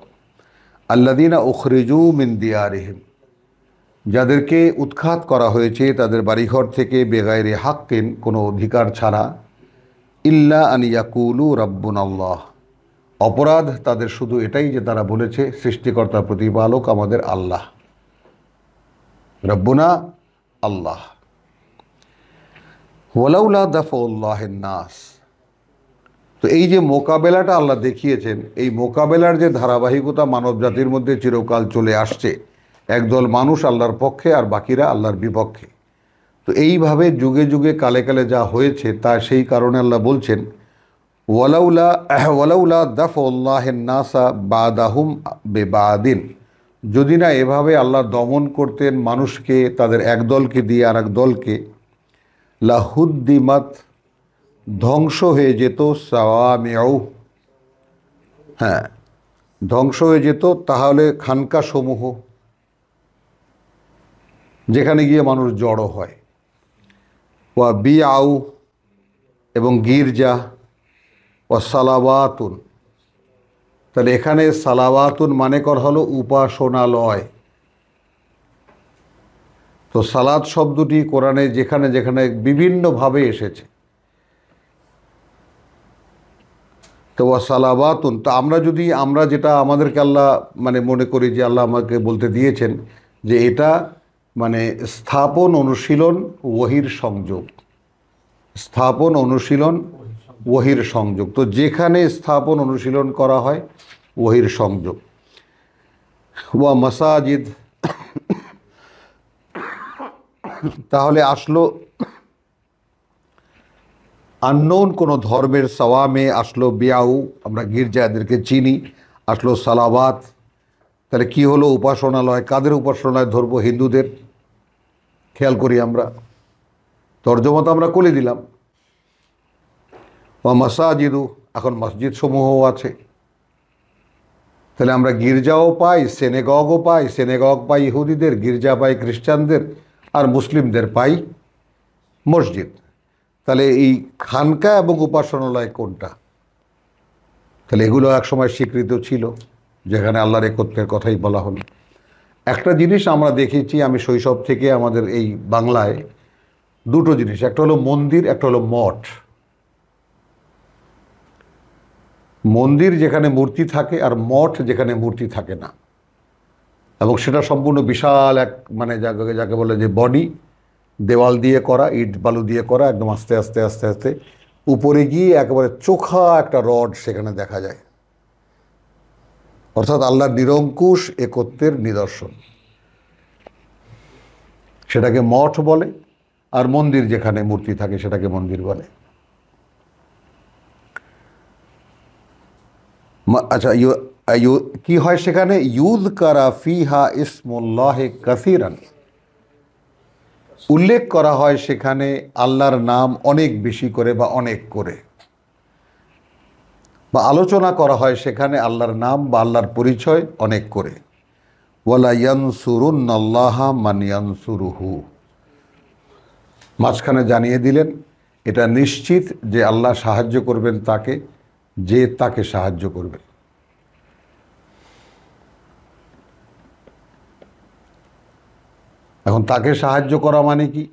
আল্লাযীনা উখরিজু মিন দিয়ারিহিম, যাদেরকে উৎখাত করা হয়েছে তাদের বাড়িঘর থেকে বেগাইরে হাক্কিন, কোনো অধিকার ছাড়া, ইল্লা আন ইয়াকুলু রাব্বুনাল্লাহ, অপরাধ তাদের শুধু এটাই যে তারা বলেছে সৃষ্টিকর্তা প্রতিপালক আমাদের আল্লাহ, রব্বুনা আল্লাহ। ওয়ালাউলা দাফউল্লাহিন নাস, তো এই যে মোকাবেলাটা আল্লাহ দেখিয়েছেন, এই মোকাবেলার যে ধারাবাহিকতা মানব জাতির মধ্যে চিরকাল চলে আসছে, একদল মানুষ আল্লাহর পক্ষে আর বাকিরা আল্লাহর বিপক্ষে। তো এইভাবে যুগে যুগে কালে কালে যা হয়েছে তা সেই কারণে আল্লাহ বলছেন ওয়ালাউলা দাফউল্লাহিন নাসা বাদাহুম বিবাদিন, যদি না এভাবে আল্লাহ দমন করতেন মানুষকে তাদের এক দলকে দিয়ে আর এক দলকে, লাহুদ্দিমাত, ধ্বংস হয়ে যেত, সাওয়ামিউ, হ্যাঁ ধ্বংস হয়ে যেত তাহলে খানকা সমূহ, যেখানে গিয়ে মানুষ জড়ো হয়, ওয়া বিআউ, এবং গির্জা, ওয়া সালাওয়াতুন, তাহলে এখানে সালাওয়াতুন মানে করা হলো উপাসনালয়। তো সালাত শব্দটি কোরআনে যেখানে যেখানে বিভিন্নভাবে এসেছে, তো ওয়া সালাওয়াতুন, তো আমরা যেটা আমাদেরকে আল্লাহ মানে মনে করি যে আল্লাহ আমাকে বলতে দিয়েছেন যে এটা মানে স্থাপন অনুশীলন ওহির সংযোগ, স্থাপন অনুশীলন ওহির সংযোগ। তো যেখানে স্থাপন অনুশীলন করা হয় ওহির সংযোগ। ওয়া মাসাজিদ, তাহলে আসলো আননোন কোনো ধর্মের সাওয়ামে, আসলো বিয়াউ, আমরা গির্জা এদেরকে চিনি, আসলো সালাওয়াত, তাহলে কি হলো উপাসনালয়। কাদের উপাসনালয় ধরবো? হিন্দুদের। খেয়াল করি আমরা, তর্জমা তো আমরা করে দিলাম। ও মাসাজিদু, এখন মসজিদ সমূহও আছে, তাহলে আমরা গির্জাও পাই, সেনেগগও পাই, সেনেগগ পাই ইহুদিদের, গির্জা পাই খ্রিস্টানদের, আর মুসলিমদের পাই মসজিদ। তাহলে এই খানকা এবং উপাসনালয় কোনটা? তাহলে এগুলো একসময় স্বীকৃত ছিল, যেখানে আল্লাহর একত্বের কথাই বলা হলো। একটা জিনিস আমরা দেখেছি, আমি শৈশব থেকে আমাদের এই বাংলায় দুটো জিনিস, একটা হলো মন্দির, একটা হলো মঠ। মন্দির যেখানে মূর্তি থাকে আর মঠ যেখানে মূর্তি থাকে না, এবং সেটা সম্পূর্ণ বিশাল এক মানে যাকে বলে যে বডি, দেওয়াল দিয়ে করা, ইট বালু দিয়ে করা, একদম আস্তে আস্তে আস্তে আস্তে উপরে গিয়ে একেবারে চোখা একটা রড সেখানে দেখা যায়, অর্থাৎ আল্লাহর নিরঙ্কুশ একত্বের নিদর্শন। সেটাকে মঠ বলে, আর মন্দির যেখানে মূর্তি থাকে সেটাকে মন্দির বলে। আচ্ছা, কি হয় সেখানে? ইউযকারা ফিহা ইসমুল্লাহি কাসীরান, উল্লেখ করা হয় সেখানে আল্লাহর নাম অনেক বেশি করে বা অনেক করে, বা আলোচনা করা হয় সেখানে আল্লাহর নাম বা আল্লাহর পরিচয় অনেক করে। ওয়ালা ইয়ানসুরুন্নাল্লাহা মান ইয়ানসুরুহু, মাঝখানে জানিয়ে দিলেন এটা নিশ্চিত যে আল্লাহ সাহায্য করবেন তাকে যে তাকে সাহায্য করবে। এখন তাকে সাহায্য করা মানে কি?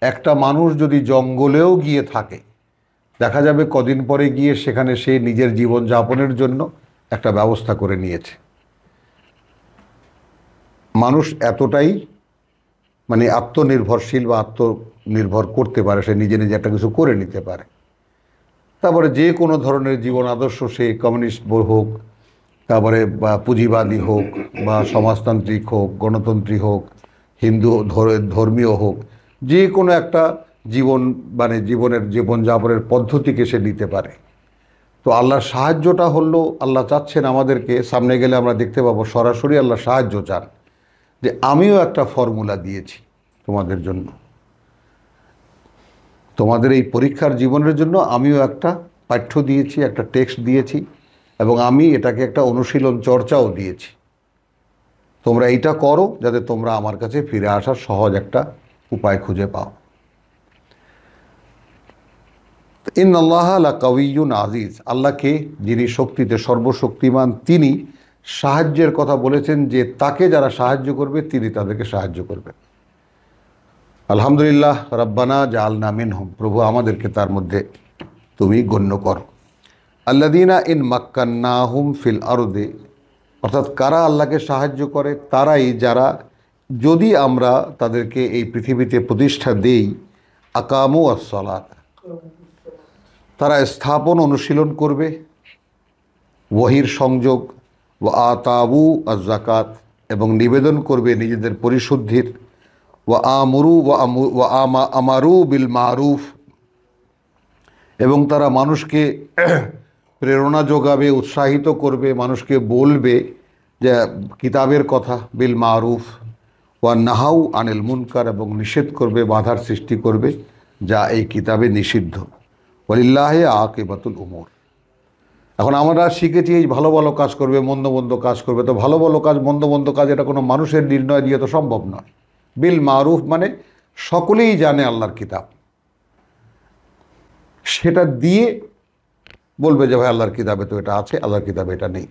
একটা মানুষ যদি জঙ্গলেও গিয়ে থাকে, দেখা যাবে কদিন পরে গিয়ে সেখানে সে নিজের জীবন যাপনের জন্য একটা ব্যবস্থা করে নিয়েছে। মানুষ এতটাই মানে আত্মনির্ভরশীল বা আত্মনির্ভর করতে পারে, সে নিজে নিজে একটা কিছু করে নিতে পারে। তারপরে যে কোনো ধরনের জীবন আদর্শ, সে কমিউনিস্ট হোক, তারপরে বা পুঁজিবাদী হোক, বা সমাজতান্ত্রিক হোক, গণতন্ত্রী হোক, হিন্দু ধর্মীয় হোক, যে কোনো একটা জীবন মানে জীবনযাপনের পদ্ধতিকে সে নিতে পারে। তো আল্লাহর সাহায্যটা হলো, আল্লাহ চাচ্ছেন আমাদেরকে, সামনে গেলে আমরা দেখতে পাবো সরাসরি আল্লাহ সাহায্য চান যে আমিও একটা ফর্মুলা দিয়েছি তোমাদের জন্য, তোমাদের এই পরীক্ষার জীবনের জন্য আমিও একটা পাঠ্য দিয়েছি, একটা টেক্সট দিয়েছি, এবং আমি এটাকে একটা অনুশীলন চর্চাও দিয়েছি। তোমরা এইটা করো যাতে তোমরা আমার কাছে ফিরে আসার সহজ একটা উপায় খুঁজে পাও। ইন্নাল্লাহ লাকাউইয়্যুন আজিজ, আল্লাহকে যিনি শক্তিতে সর্বশক্তিমান, তিনি সাহায্যের কথা বলেছেন যে তাকে যারা সাহায্য করবে তিনি তাদেরকে সাহায্য করবেন। আলহামদুলিল্লাহ রাব্বানা জাআলনা মিনহুম, প্রভু আমাদেরকে তার মধ্যে তুমি গণ্য করো। আল্লাযীনা ইন মাক্কান্নাহুম ফিল আরদি, অর্থাৎ কারা আল্লাহকে সাহায্য করে? তারাই যারা, যদি আমরা তাদেরকে এই পৃথিবীতে প্রতিষ্ঠা দেই, আকামু আস-সালাত, তারা স্থাপন অনুশীলন করবে, ওয়াহির সংযোগ, ওয়া আতাবু আজ-যাকাত, এবং নিবেদন করবে নিজেদের পরিশুদ্ধির, আমারু বিল মারুফ, এবং তারা মানুষকে প্রেরণা যোগাবে, উৎসাহিত করবে, মানুষকে বলবে যে কিতাবের কথা, বিল মারুফ, ওয়া নাহাউ আনিল মুনকার, এবং নিষেধ করবে, বাধার সৃষ্টি করবে যা এই কিতাবে নিষিদ্ধ। ওয়ালিল্লাহি আকিবাতুল উমুর। এখন আমরা শিখেছি এই ভালো ভালো কাজ করবে, মন্দ মন্দ কাজ করবে। তো ভালো ভালো কাজ, মন্দ মন্দ কাজ, এটা কোনো মানুষের নির্ণয় দিয়ে তো সম্ভব নয়। বিল মারুফ মানে সকলেই জানে আল্লাহর কিতাব, সেটা দিয়ে বলবে যে ভাই আল্লাহর কিতাবে তো এটা আছে, আল্লাহর কিতাবে এটা নেই।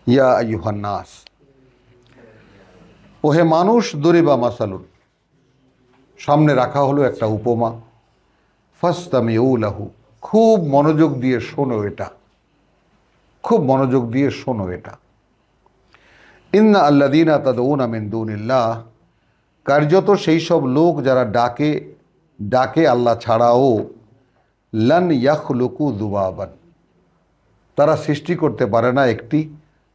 ইয়া আইয়ুহান নাস, ওহে মানুষ, দরিবা মাসালুন, সামনে রাখা হলো একটা উপমা, ফাসতামিউ লাহু, খুব মনোযোগ দিয়ে শোনো এটা, খুব মনোযোগ দিয়ে শোনো এটা। ইন্না আল্লাযীনা তাদউনা মিন দুনিল্লাহ, কার্যত সেই সব লোক যারা ডাকে আল্লাহ ছাড়াও, লান ইয়াখলুকু যুবাবান, তারা সৃষ্টি করতে পারে না একটি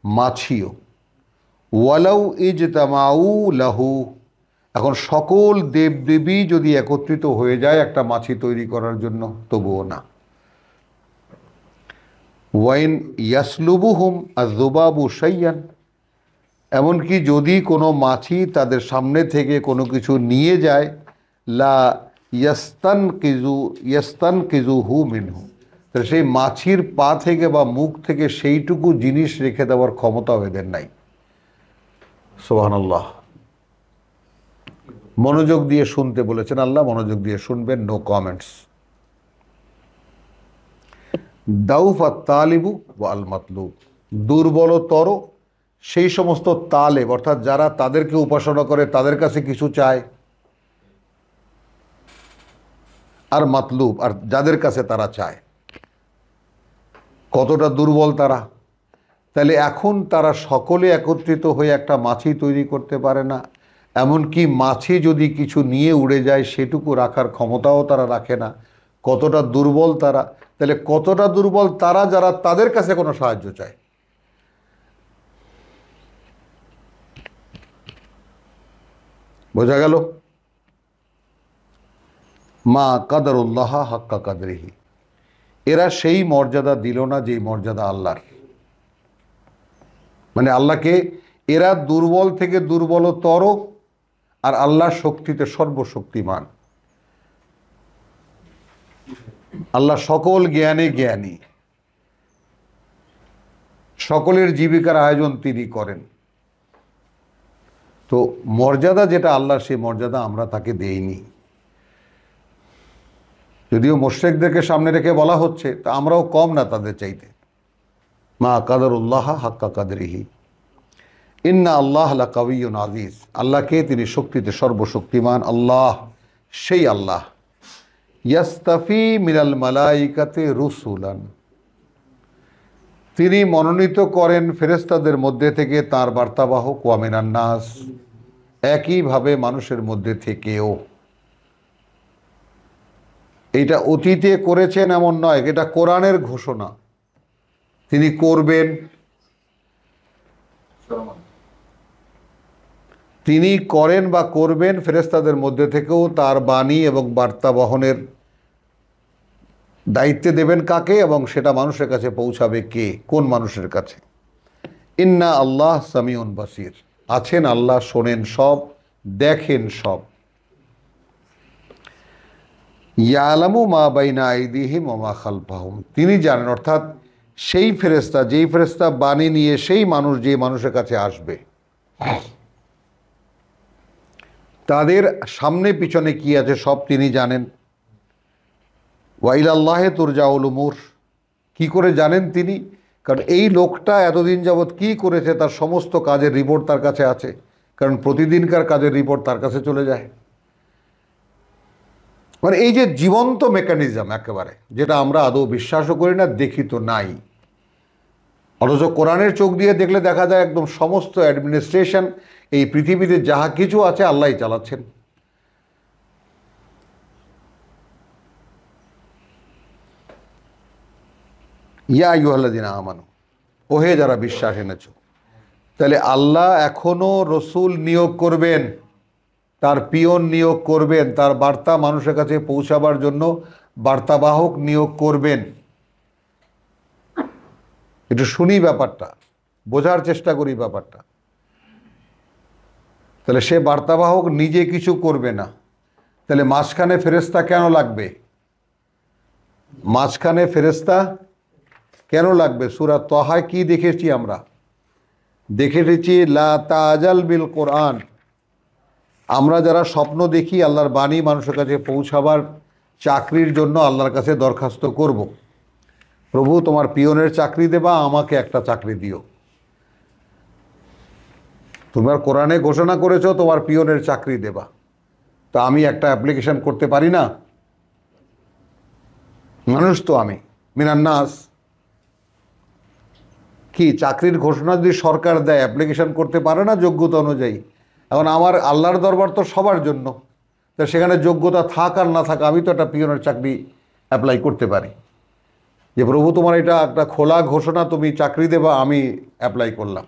মাছিও। ওয়ালাউ ইজতামাউ লাহু, এখন সকল দেবদেবী যদি একত্রিত হয়ে যায় একটা মাছি তৈরি করার জন্য, তবুও না। ওয়াইন ইয়াসলুবুহুম আয-যুবাবু শাইয়ান, এমনকি যদি কোনো মাছি তাদের সামনে থেকে কোনো কিছু নিয়ে যায়, লা ইয়াস্তানকিজুহু মিনহু, তাহলে সেই মাছির পা থেকে বা মুখ থেকে সেইটুকু জিনিস রেখে দেওয়ার ক্ষমতাও এদের নাই। সুবহানাল্লাহ। মনোযোগ দিয়ে শুনতে বলেছেন আল্লাহ, মনোযোগ দিয়ে শুনবেন, নো কমেন্টস। দাউফাত তালিবু ওয়া আল মাতলুব, দুর্বলতর সেই সমস্ত তালেব, অর্থাৎ যারা তাদেরকে উপাসনা করে, তাদের কাছে কিছু চায়, আর মাতলুব, আর যাদের কাছে তারা চায়। কতটা দুর্বল তারা! তাহলে এখন তারা সকলে একত্রিত হয়ে একটা মাছি তৈরি করতে পারে না, এমনকি মাছি যদি কিছু নিয়ে উড়ে যায় সেটুকু রাখার ক্ষমতাও তারা রাখে না। কতটা দুর্বল তারা! তাহলে কতটা দুর্বল তারা যারা তাদের কাছে কোনো সাহায্য চায়। বোঝা গেল? মা কাদারুল্লাহ হাক্কা কাদরিহি, এরা সেই মর্যাদা দিল না যেই মর্যাদা আল্লাহর। মানে আল্লাহকে এরা দুর্বল থেকে দুর্বলতর, আর আল্লাহর শক্তিতে সর্বশক্তিমান। আল্লাহ সকল জ্ঞানে জ্ঞানী, সকলের জীবিকার আয়োজন তিনি করেন। তো মর্যাদা যেটা আল্লাহর, সেই মর্যাদা আমরা তাকে দেইনি। যদিও মুশরিকদেরকে সামনে রেখে বলা হচ্ছে, তা আমরাও কম না তাদের চাইতে। মা কাদারুল্লাহ হাক্কা কাদরিহি, ইন্না আল্লাহ লাকাউইয়্যুন আজিজ, আল্লাহকে তিনি শক্তিতে সর্বশক্তিমান। আল্লাহ সেই আল্লাহ, ইয়াস্তাফি মিনাল মালাইকাতি রুসুলান, তিনি মনোনীত করেন ফেরেশতাদের মধ্যে থেকে তার বার্তাবাহক, ওয়া মিনান নাস, একইভাবে মানুষের মধ্যে থেকেও। এটা অতীতে করেছেন এমন নয়, এটা কোরআনের ঘোষণা, তিনি করবেন। তিনি করেন বা করবেন ফেরেশতাদের মধ্যে থেকেও তার বাণী এবং বার্তা বহনের দায়িত্বে দেবেন কাকে এবং সেটা মানুষের কাছে পৌঁছাবে কে, কোন মানুষের কাছে? ইন্না আল্লাহ সামিউন বাসির, আছেন আল্লাহ, শোনেন সব, দেখেন সব। ইয়ালামু মা বাইনা আইদিহিম ওয়া মা খালফাহুম, তিনি জানেন, অর্থাৎ সেই ফেরেশতা, যেই ফেরেশতা বাণী নিয়ে সেই মানুষ যে মানুষের কাছে আসবে, তাদের সামনে পিছনে কি আছে সব তিনি জানেন। ওয়া ইলাল্লাহি তুরজাউল উমুর, কি করে জানেন তিনি? কারণ এই লোকটা এতদিন যাবৎ কি করেছে তার সমস্ত কাজের রিপোর্ট তার কাছে আছে, কারণ প্রতিদিনকার কাজের রিপোর্ট তার কাছে চলে যায়। মানে এই যে জীবন্ত মেকানিজম একেবারে, যেটা আমরা আদৌ বিশ্বাসও করি না, দেখি তো নাই, অথচ কোরআনের চোখ দিয়ে দেখলে দেখা যায় একদম সমস্ত অ্যাডমিনিস্ট্রেশন এই পৃথিবীতে যাহা কিছু আছে আল্লাহই চালাচ্ছেন। ইয়া আইয়ুহাল্লাযীনা আমানু, ওহে যারা বিশ্বাস এনেছ। তাহলে আল্লাহ এখনও রসুল নিয়োগ করবেন, তার পিয়ন নিয়োগ করবেন, তার বার্তা মানুষের কাছে পৌঁছাবার জন্য বার্তাবাহক নিয়োগ করবেন। একটু শুনি ব্যাপারটা, বোঝার চেষ্টা করি ব্যাপারটা। তাহলে সে বার্তাবাহক নিজে কিছু করবে না, তাহলে মাঝখানে ফেরেশতা কেন লাগবে? মাঝখানে ফেরেশতা কেন লাগবে? সূরা তাহায় কি দেখেছি আমরা? দেখেছি লা তাজাল বিল কোরআন, আমরা যারা স্বপ্ন দেখি আল্লাহর বাণী মানুষের কাছে পৌঁছাবার চাকরির জন্য আল্লাহর কাছে দরখাস্ত করব, প্রভু তোমার পিয়নের চাকরি দেবা, আমাকে একটা চাকরি দিও। তোমার কোরআনে ঘোষণা করেছো তোমার পিয়নের চাকরি দেবা, তো আমি একটা অ্যাপ্লিকেশন করতে পারি না? মানুষ তো আমি, মিনান্নাস। কি চাকরির ঘোষণা যদি সরকার দেয়, অ্যাপ্লিকেশন করতে পারে না যোগ্যতা অনুযায়ী? এখন আমার আল্লাহর দরবার তো সবার জন্য, তা সেখানে যোগ্যতা থাক আর না থাক, আমি তো একটা পিয়নের চাকরি অ্যাপ্লাই করতে পারি, যে প্রভু তোমার এটা একটা খোলা ঘোষণা, তুমি চাকরি দেবা, আমি অ্যাপ্লাই করলাম।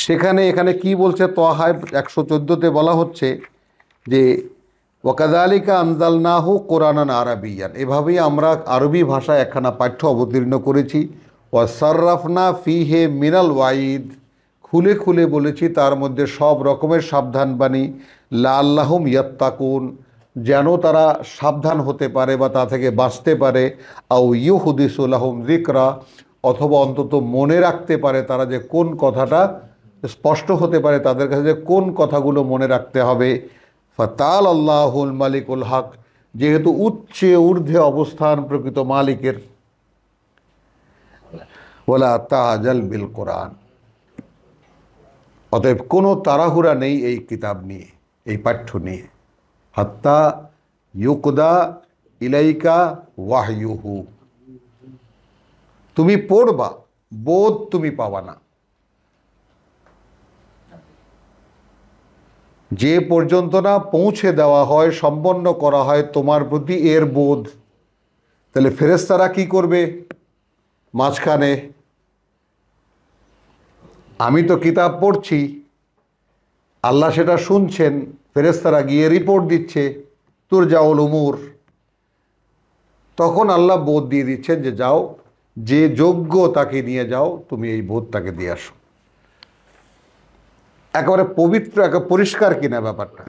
সেখানে এখানে কি বলছে? তাহায় 114তে বলা হচ্ছে যে ওয়াকাযালিকা আনজালনাহু কোরআনান আরাবিয়ান, এভাবেই আমরা আরবি ভাষায় একখানা পাঠ্য অবতীর্ণ করেছি। ওয়াসাররাফনা ফিহে মিনাল ওয়াইদ, খুলে খুলে বলেছি তার মধ্যে সব রকমের সাবধানবাণী, লাআল্লাহুম ইয়াত্তাকুন, যেন তারা সাবধান হতে পারে বা তা থেকে বাঁচতে পারে, আও ইউহদিসু লাহুম যিকরা, অথবা অন্তত মনে রাখতে পারে তারা, যে কোন কথাটা স্পষ্ট হতে পারে তাদের কাছে যে কোন কথাগুলো মনে রাখতে হবে। ফাতাল আল্লাহুল মালিকুল হক, যেহেতু উচ্চে ঊর্ধ্বে অবস্থান প্রকৃত মালিকের। ওয়ালা তাজাল বিল কোরআন, অতএব কোনো তাড়াহুড়া নেই এই কিতাব নিয়ে, এই পাঠ্য নিয়ে। হাত্তা ইউকদা ইলাইকা ওয়াহয়ুহু, তুমি পড়বা, বোধ তুমি পাবা না। যে পর্যন্ত না পৌঁছে দেওয়া হয়, সম্পন্ন করা হয় তোমার প্রতি এর বোধ। তাহলে ফেরেশতারা কি করবে মাঝখানে? আমি তো কিতাব পড়ছি, আল্লাহ সেটা শুনছেন, ফেরেশতারা গিয়ে রিপোর্ট দিচ্ছে, তুরজাউল উমুর। তখন আল্লাহ বোধ দিয়ে দিচ্ছেন যে যাও, যে যোগ্য তাকে নিয়ে যাও, তুমি এই বোধ তাকে দিয়ে আসো। একেবারে পবিত্র, একেবারে পরিষ্কার কিনা ব্যাপারটা?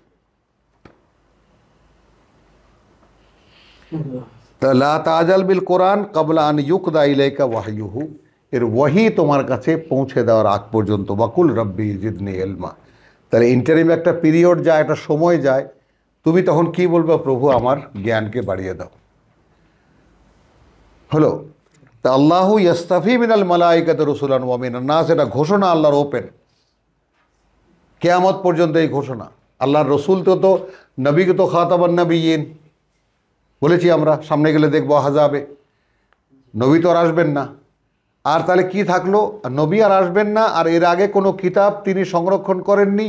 লা তাজাল বিল কোরআন ক্বাবলা আন ইউকদা ইলাইকা ওয়াহয়ুহু, এর ওয়াহি তোমার কাছে পৌঁছে দেওয়ার আগ পর্যন্ত। ওয়াকুল রব্বি জিদনি ইলমা, তাহলে ইন্টারিম একটা পিরিয়ড যায়, একটা সময় যায়, তুমি তখন কি বলবে? প্রভু আমার জ্ঞানকে বাড়িয়ে দাও। হলো। তা আল্লাহু ইয়াস্তাফি মিনাল মালাইকাতি রাসূলান ওয়া মিনান নাস, এটা ঘোষণা আল্লাহর ওপেন, কিয়ামত পর্যন্ত এই ঘোষণা। আল্লাহর রসুল তো নবীকে তো খাতাবান নবিয়্যিন বলেছি আমরা, সামনে গেলে দেখবো আহজাবে, নবী তো আর আসবেন না। আর তাহলে কি থাকলো? নবী আর আসবেন না, আর এর আগে কোনো কিতাব তিনি সংরক্ষণ করেননি।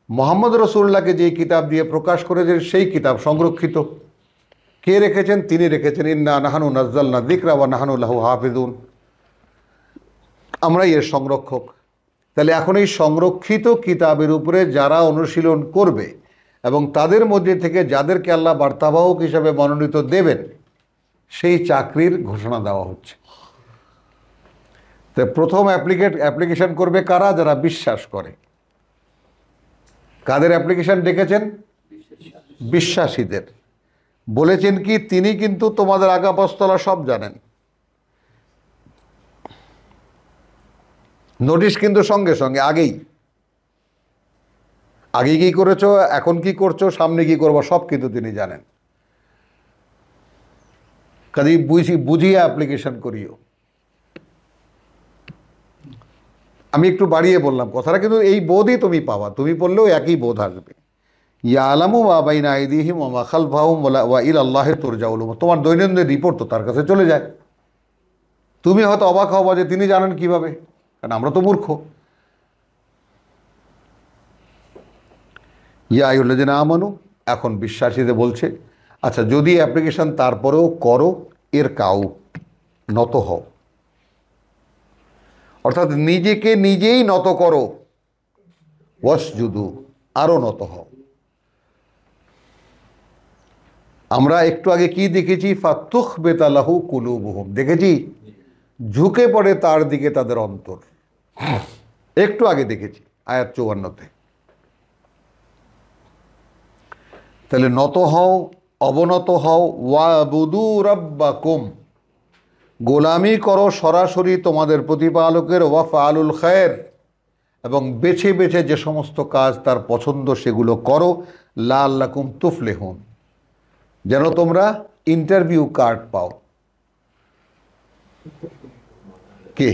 মুহাম্মদ রাসূলুল্লাহকে যে কিতাব দিয়ে প্রকাশ করেছেন সেই কিতাব সংরক্ষিত। কে রেখেছেন? তিনি রেখেছেন। ইন্না নাহনু নাজ্জালনা যিকরা ওয়া নাহনু লাহু হাফিজুন, আমরাই এর সংরক্ষক। তাহলে এখন এই সংরক্ষিত কিতাবের উপরে যারা অনুশীলন করবে, এবং তাদের মধ্যে থেকে যাদেরকে আল্লাহ বার্তাবাহক হিসাবে মনোনীত দেবেন সেই চাকরির ঘোষণা দেওয়া হচ্ছে। তো প্রথম অ্যাপ্লিকেশন করবে কারা? যারা বিশ্বাস করে। কাদের অ্যাপ্লিকেশন ডেকেছেন? বিশ্বাসীদের। বলেছেন কি, তিনি কিন্তু তোমাদের আগাপস্তলা সব জানেন। নোটিশ কিন্তু সঙ্গে সঙ্গে আগেই কি করেছো, এখন কি করছো, সামনে কি করবো, সব কিন্তু তিনি জানেন। কাজে বুঝিয়ে অ্যাপ্লিকেশন করিও। আমি একটু বাড়িয়ে বললাম কথাটা, কিন্তু এই বোধই তুমি পাবা, তুমি পড়লেও একই বোধ আসবে। ইয়ালামু মা বাইনা আইদিহিম ওয়া মা খালফাহুম ওয়া ইলাল্লাহি তুরজাউল উমুর। তোমার দৈনন্দিন রিপোর্ট তো তার কাছে চলে যায়। তুমি হয়তো অবাক হবা যে তিনি জানেন কিভাবে, কারণ আমরা তো মূর্খ। ইয়া আইয়ুহাল্লাযিনা আমানু, এখন বিশ্বাসীদের বলছে, আচ্ছা যদি অ্যাপ্লিকেশন তারপরেও করো, এর কাউ নত হও, অর্থাৎ নিজেকে নিজেই নত করো। ওয়াসজুদু, আরও নত হও। আমরা একটু আগে কি দেখেছি? ফাতুখবিতা লাহু কুলুবুহুম, দেখেছি ঝুঁকে পড়ে তার দিকে তাদের অন্তর। একটু আগে দেখেছি আয়াত 54-তে। তাহলে নত হও, অবনত হও। ওয়াবুদু রাব্বাকুম, গোলামি করো সরাসরি তোমাদের প্রতিপালকের। ওয়াফআলুল খায়র, এবং বেছে বেছে যে সমস্ত কাজ তার পছন্দ সেগুলো করো। লাআল্লাকুম তুফলিহুন, যেন তোমরা ইন্টারভিউ কার্ড পাও। কে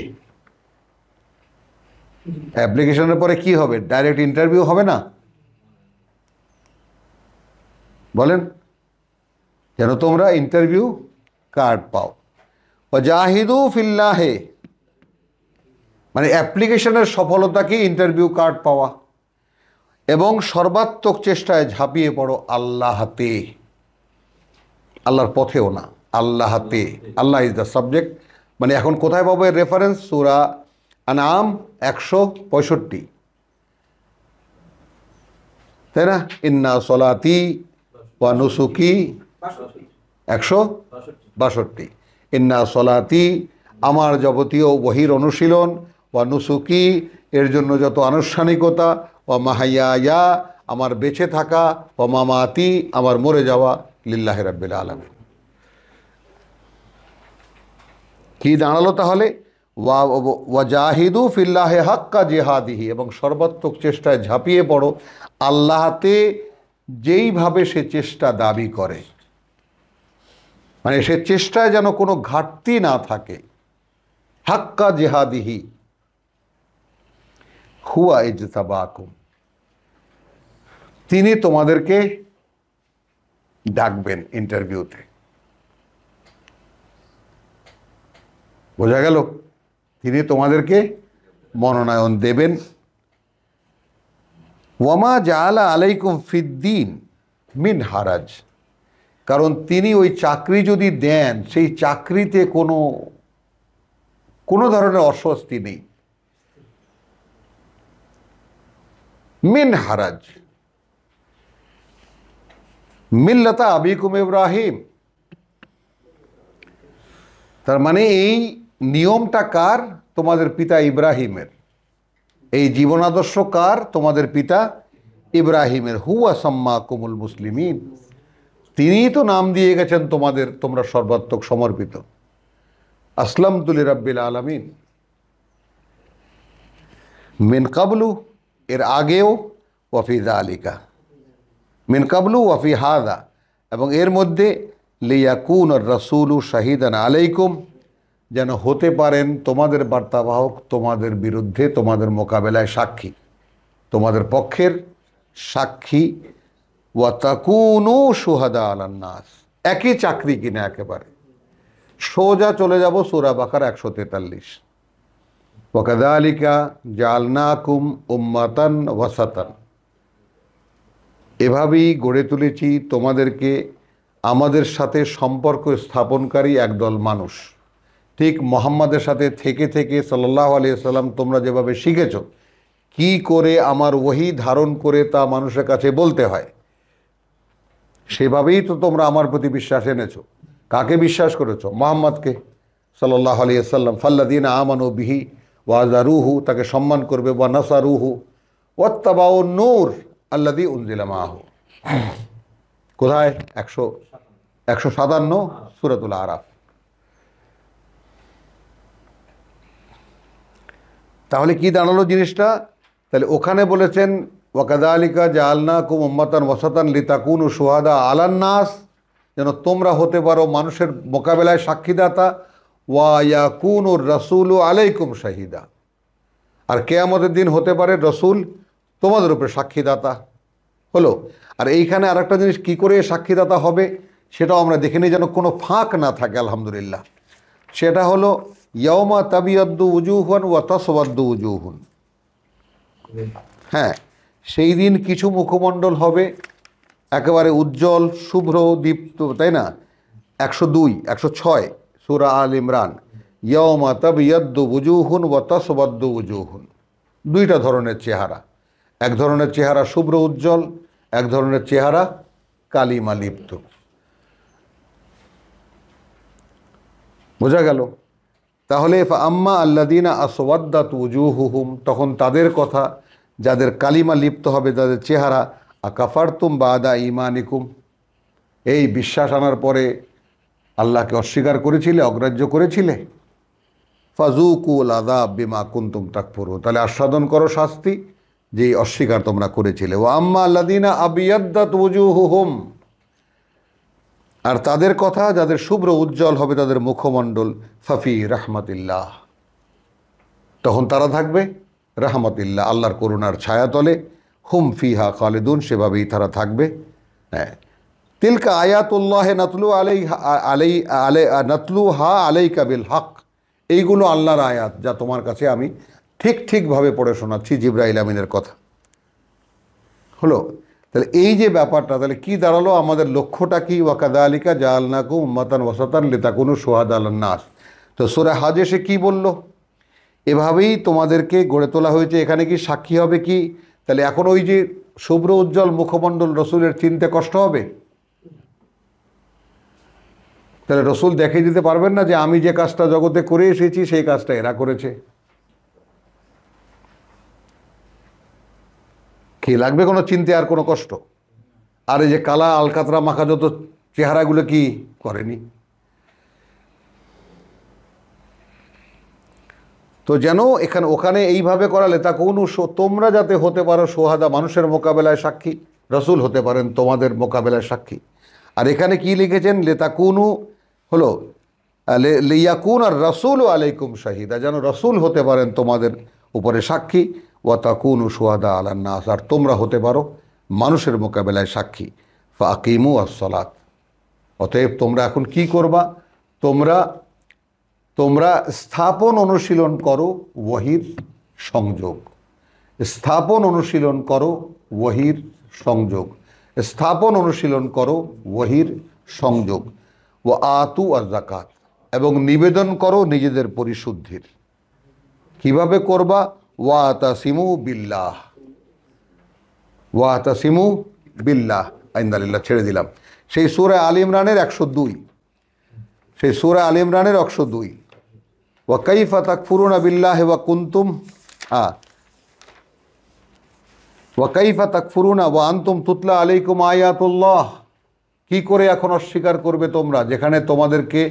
অ্যাপ্লিকেশনের পরে কি হবে? ডাইরেক্ট ইন্টারভিউ হবে না? বলেন, যেন তোমরা ইন্টারভিউ কার্ড পাও। ওয়াজাহিদু ফিল্লাহে, মানে অ্যাপ্লিকেশনের সফলতা কি? ইন্টারভিউ কার্ড পাওয়া। এবং সর্বাত্মক চেষ্টায় ঝাঁপিয়ে পড়ো আল্লাহতে, আল্লাহর পথেও না, আল্লাহতে। আল্লাহ ইজ দ্য সাবজেক্ট। মানে এখন কোথায় পাবো এর রেফারেন্স? সূরা আনআম 165, তাই না? ইন্না সলাতি ওয়া নুসুকি 162। ইন্না সলাতি, আমার যাবতীয় ওহীর অনুশীলন, ওয়া নুসুকি, এর জন্য যত আনুষ্ঠানিকতা, ওয়া মাহাইয়া, আমার বেঁচে থাকা, ওয়া মামাতি, আমার মরে যাওয়া, লিল্লাহি রাব্বিল আলামিন। কি দাঁড়ালো তাহলে? ওয়াজাহিদু ফিল্লাহি হাক্কা জিহাদিহি, এবং সর্বাত্মক চেষ্টায় ঝাঁপিয়ে পড়ো আল্লাহতে যেইভাবে সে চেষ্টা দাবি করে, মানে সে চেষ্টায় যেন কোনো ঘাটতি না থাকে। হাক্কা জিহাদিহি হুয়া ইজতাবাকুম, তিনি তোমাদেরকে ডাকবেন ইন্টারভিউতে। বোঝা গেল? তিনি তোমাদেরকে মনোনয়ন দেবেন। ওয়ামা জাআলা আলাইকুম ফিদ্দিন মিন হারাজ, কারণ তিনি ওই চাকরি যদি দেন, সেই চাকরিতে কোনো ধরনের অস্বস্তি নেই। মিন হারাজ, মিল্লাতা আবিকুম ইব্রাহিম, তার মানে এই নিয়মটা কার? তোমাদের পিতা ইব্রাহিমের। এই জীবনাদর্শ কার? তোমাদের পিতা ইব্রাহিমের। হুয়া সাম্মাকুমুল মুসলিমিন, তিনিই তো নাম দিয়ে গেছেন তোমরা সর্বাত্মক সমর্পিত। আসলামতু লিরাব্বিল আলামিন। মিন কাবলু, এর আগেও, ওয়াফি যালিকা, মিন কাবলু ওয়াফি হাদা, এবং এর মধ্যে লিয়াকুন আর-রাসূলু শাহিদান আলাইকুম, যেন হতে পারেন তোমাদের বার্তাবাহক তোমাদের বিরুদ্ধে, তোমাদের মোকাবেলায় সাক্ষী, তোমাদের পক্ষের সাক্ষী। ওয়া তাকুনু শুহাদা আলান নাস, একই চাকরি কিনা একেবারে। সোজা চলে যাব সূরা বাকারা 143। ওয়া কাযালিকা জাআলনাকুম উম্মাতান ওয়াসাতান, এভাবেই গড়ে তুলেছি তোমাদেরকে আমাদের সাথে সম্পর্ক স্থাপনকারী একদল মানুষ। ঠিক মুহাম্মাদের সাথে থেকে থেকে সাল্লাল্লাহু আলাইহি সাল্লাম তোমরা যেভাবে শিখেছ কি করে আমার ওহী ধারণ করে তা মানুষের কাছে বলতে হয়, সেভাবেই তো তোমরা আমার প্রতি বিশ্বাস এনেছো। কাকে বিশ্বাস করেছো? মুহাম্মদকে সাল্লাল্লাহু আলাইহি ওয়াসাল্লাম। ফাল্লাযীনা আমানু বিহি ওয়াযারুহু, তাকে সম্মান করবে, ওয়া নাসারুহু ওয়াত্তাবাউ নূর আল্লাযী উনজিলা মাআহু। কোথায়? 157 সূরাতুল আরাফ। তাহলে কি দাঁড়ালো জিনিসটা? তাহলে ওখানে বলেছেন ওয়াকাযালিকা জাআলনাকুম উম্মাতান ওয়াসাতান লিতাকুনু শুহাদা আলান নাস, যেন তোমরা হতে পারো মানুষের মোকাবেলায় সাক্ষীদাতা, ওয়া ইয়াকুনুর রাসূলু আলাইকুম শাহিদা, আর কিয়ামতের দিন হতে পারে রসুল তোমাদের উপরে সাক্ষীদাতা। হলো। আর এইখানে আরেকটা জিনিস, কি করে সাক্ষীদাতা হবে সেটাও আমরা দেখে নিই, যেন কোনো ফাঁক না থাকে। আলহামদুলিল্লাহ, সেটা হলো ইয়াউমা তাবিয়াদ্দু উজুহুন ওয়া তাসওয়াদ্দু উজুহুন। হ্যাঁ, সেই দিন কিছু মুখমণ্ডল হবে একেবারে উজ্জ্বল, শুভ্র, দীপ্ত, তাই না? 102 106 সূরা আল ইমরান, ইয়াউমা তাবিয়াদ্দু উজুহুন ওয়া তাসওয়াদ্দু উজুহুন। দুইটা ধরনের চেহারা। এক ধরনের চেহারা শুভ্র উজ্জ্বল, এক ধরনের চেহারা কালিমা লিপ্ত। বোঝা গেল? তাহলে আম্মা আল্লাযীনা আসওয়াদ্দাত উজুহুহুম, তখন তাদের কথা, যাদের কালিমা লিপ্ত হবে, যাদের চেহারা, আকাফারতুম বাদা ঈমানিকুম, এই বিশ্বাস আনার পরে আল্লাহকে অস্বীকার করেছিলে, অগ্রাহ্য করেছিলে, ফাযুকুল আযাব বিমা কুনতুম তাকফুরুন, তাহলে আস্বাদন করো শাস্তি, যে অস্বীকার তোমরা করেছিলে। ওয়া আম্মা আল্লাযীনা আবিয়াদ্দাত উজুহুহুম, আর তাদের কথা, যাদের শুভ্র উজ্জ্বল হবে তাদের মুখমণ্ডল, ফাফি রাহমাতিল্লাহ, তখন তারা থাকবে রাহমাতিল্লাহ, আল্লাহর করুণার ছায়াতলে, হুম ফিহা খালিদুন, সেভাবেই তারা থাকবে। হ্যাঁ, তিলকা আয়াতুল্লাহ নাতলুহা আলাইকা বিল হক, এইগুলো আল্লাহর আয়াত, যা তোমার কাছে আমি ঠিকভাবে পড়ে শোনাচ্ছি, জিবরাইল আমিনের কথা। হলো। তাহলে এই যে ব্যাপারটা, তাহলে কি দাঁড়ালো? আমাদের লক্ষ্যটা কি? ওয়াকাযালিকা জাআলনাকুম উম্মাতান ওয়াসাতান লিতাকুনু শুহাদা আলান নাস। তো সূরা হজ এসে কি বলল? এভাবেই তোমাদেরকে গড়ে তোলা হয়েছে। এখানে কি সাক্ষী হবে কি? তাহলে এখন ওই যে শুভ্র উজ্জ্বল মুখমণ্ডল রসুলের চিনতে কষ্ট হবে? তাহলে রসুল দেখিয়ে দিতে পারবেন না যে আমি যে কাজটা জগতে করে এসেছি সেই কাজটা এরা করেছে? কি লাগবে কোনো চিনতে আর কোনো কষ্ট? আর এই যে কালা আলকাতরা মাখা যত চেহারাগুলো কি করেনি? তো যেন এখানে ওখানে এইভাবে করালে তা কোনো, তোমরা যাতে হতে পারো সোহাদা, মানুষের মোকাবেলায় সাক্ষী, রসুল হতে পারেন তোমাদের মোকাবেলায় সাক্ষী। আর এখানে কি লিখেছেন? লেতাকুনু হলো লিয়াকুন আর রসুল আলাইকুম শাহিদা, যেন রসুল হতে পারেন তোমাদের উপরে সাক্ষী, ওয়া তাকুনু শুহাদা আলান নাস, আর তোমরা হতে পারো মানুষের মোকাবেলায় সাক্ষী। ফাকিমু আস-সালাত, অতএব তোমরা এখন কি করবা? তোমরা স্থাপন অনুশীলন করো ওয়াহির সংযোগ, স্থাপন অনুশীলন করো ওয়াহির সংযোগ, স্থাপন অনুশীলন করো ওয়াহির সংযোগ। ওয়া আতু আয-যাকাত, এবং নিবেদন করো নিজেদের পরিশুদ্ধির। কিভাবে করবা? ওয়া তাসিমু বিল্লাহ, ওয়া তাসিমু বিল্লাহ, আইন্দালিল্লাহ, ছেড়ে দিলাম। সেই সূরা আল ইমরানের 102, সেই সূরা আল ইমরানের 102, ওয়া কাইফা তাকফুরুনা বিল্লাহি ওয়া কুনতুম ওয়া কাইফা তাকফুরুনা ওয়া আনতুম তুতলা আলাইকুম আয়াতুল্লাহ, কি করে এখন অস্বীকার করবে তোমরা, যেখানে তোমাদেরকে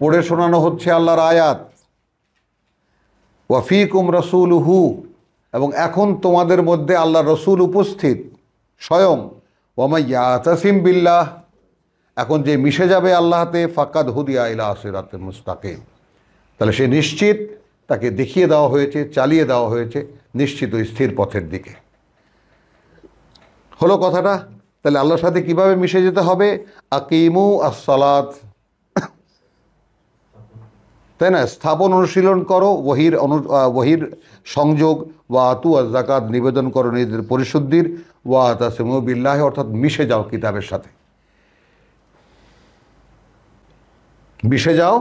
পড়ে শোনানো হচ্ছে আল্লাহর আয়াত। ওয়া ফীকুম রাসূলুহু, এবং এখন তোমাদের মধ্যে আল্লাহর রসুল উপস্থিত স্বয়ং। ওয়া মান ইয়াতাসিম বিল্লাহ, এখন যে মিশে যাবে আল্লাহতে, ফাকাদ হুদিয়া ইলা সিরাতিল মুস্তাকিম, তাহলে সে নিশ্চিত, তাকে দেখিয়ে দেওয়া হয়েছে, চালিয়ে দেওয়া হয়েছে নিশ্চিত ওই স্থির পথের দিকে। হলো কথাটা? তাহলে আল্লাহর সাথে কিভাবে মিশে যেতে হবে? আকিমু আস-সালাত, তাই না? স্থাপন অনুশীলন করো ওয়াহির সংযোগ, ওয়া আতু আয-যাকাত, নিবেদন করো নিজেদের পরিশুদ্ধির, ওয়া তাসিমু বিল্লাহ, অর্থাৎ মিশে যাও কিতাবের সাথে, মিশে যাও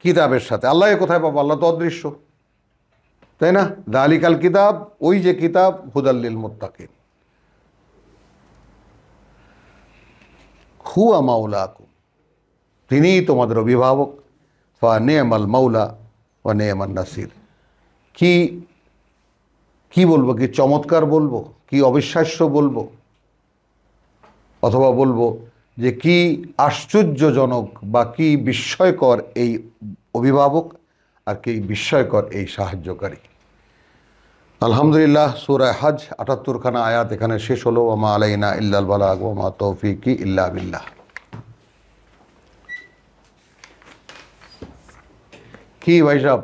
কিতাবের সাথে। আল্লাহ কোথায় পাবো? আল্লাহ তো অদৃশ্য, তাই না? যালিকাল কিতাব, ওই যে কিতাব, হুদাল লিল মুত্তাকিন। হুয়া মাওলাকুম, তিনিই তোমাদের অভিভাবক। ফা নেমাল মাওলা ওয়া নেমান নাসির। কি বলবো, কি চমৎকার বলবো, কি অবিশ্বাস্য বলবো, অথবা বলবো যে কি আশ্চর্যজনক বা কি বিস্ময়কর এই অভিভাবক আর কি বিস্ময়কর এই সাহায্যকারী। আলহামদুলিল্লাহ, সূরা হজ ৭৮খানা আয়াত এখানে শেষ হলো। ওয়া মা আলাইনা ইল্লাল বালাগ ওয়া মা তৌফিকি ইল্লা বিল্লাহ। কি ভাই সাহেব?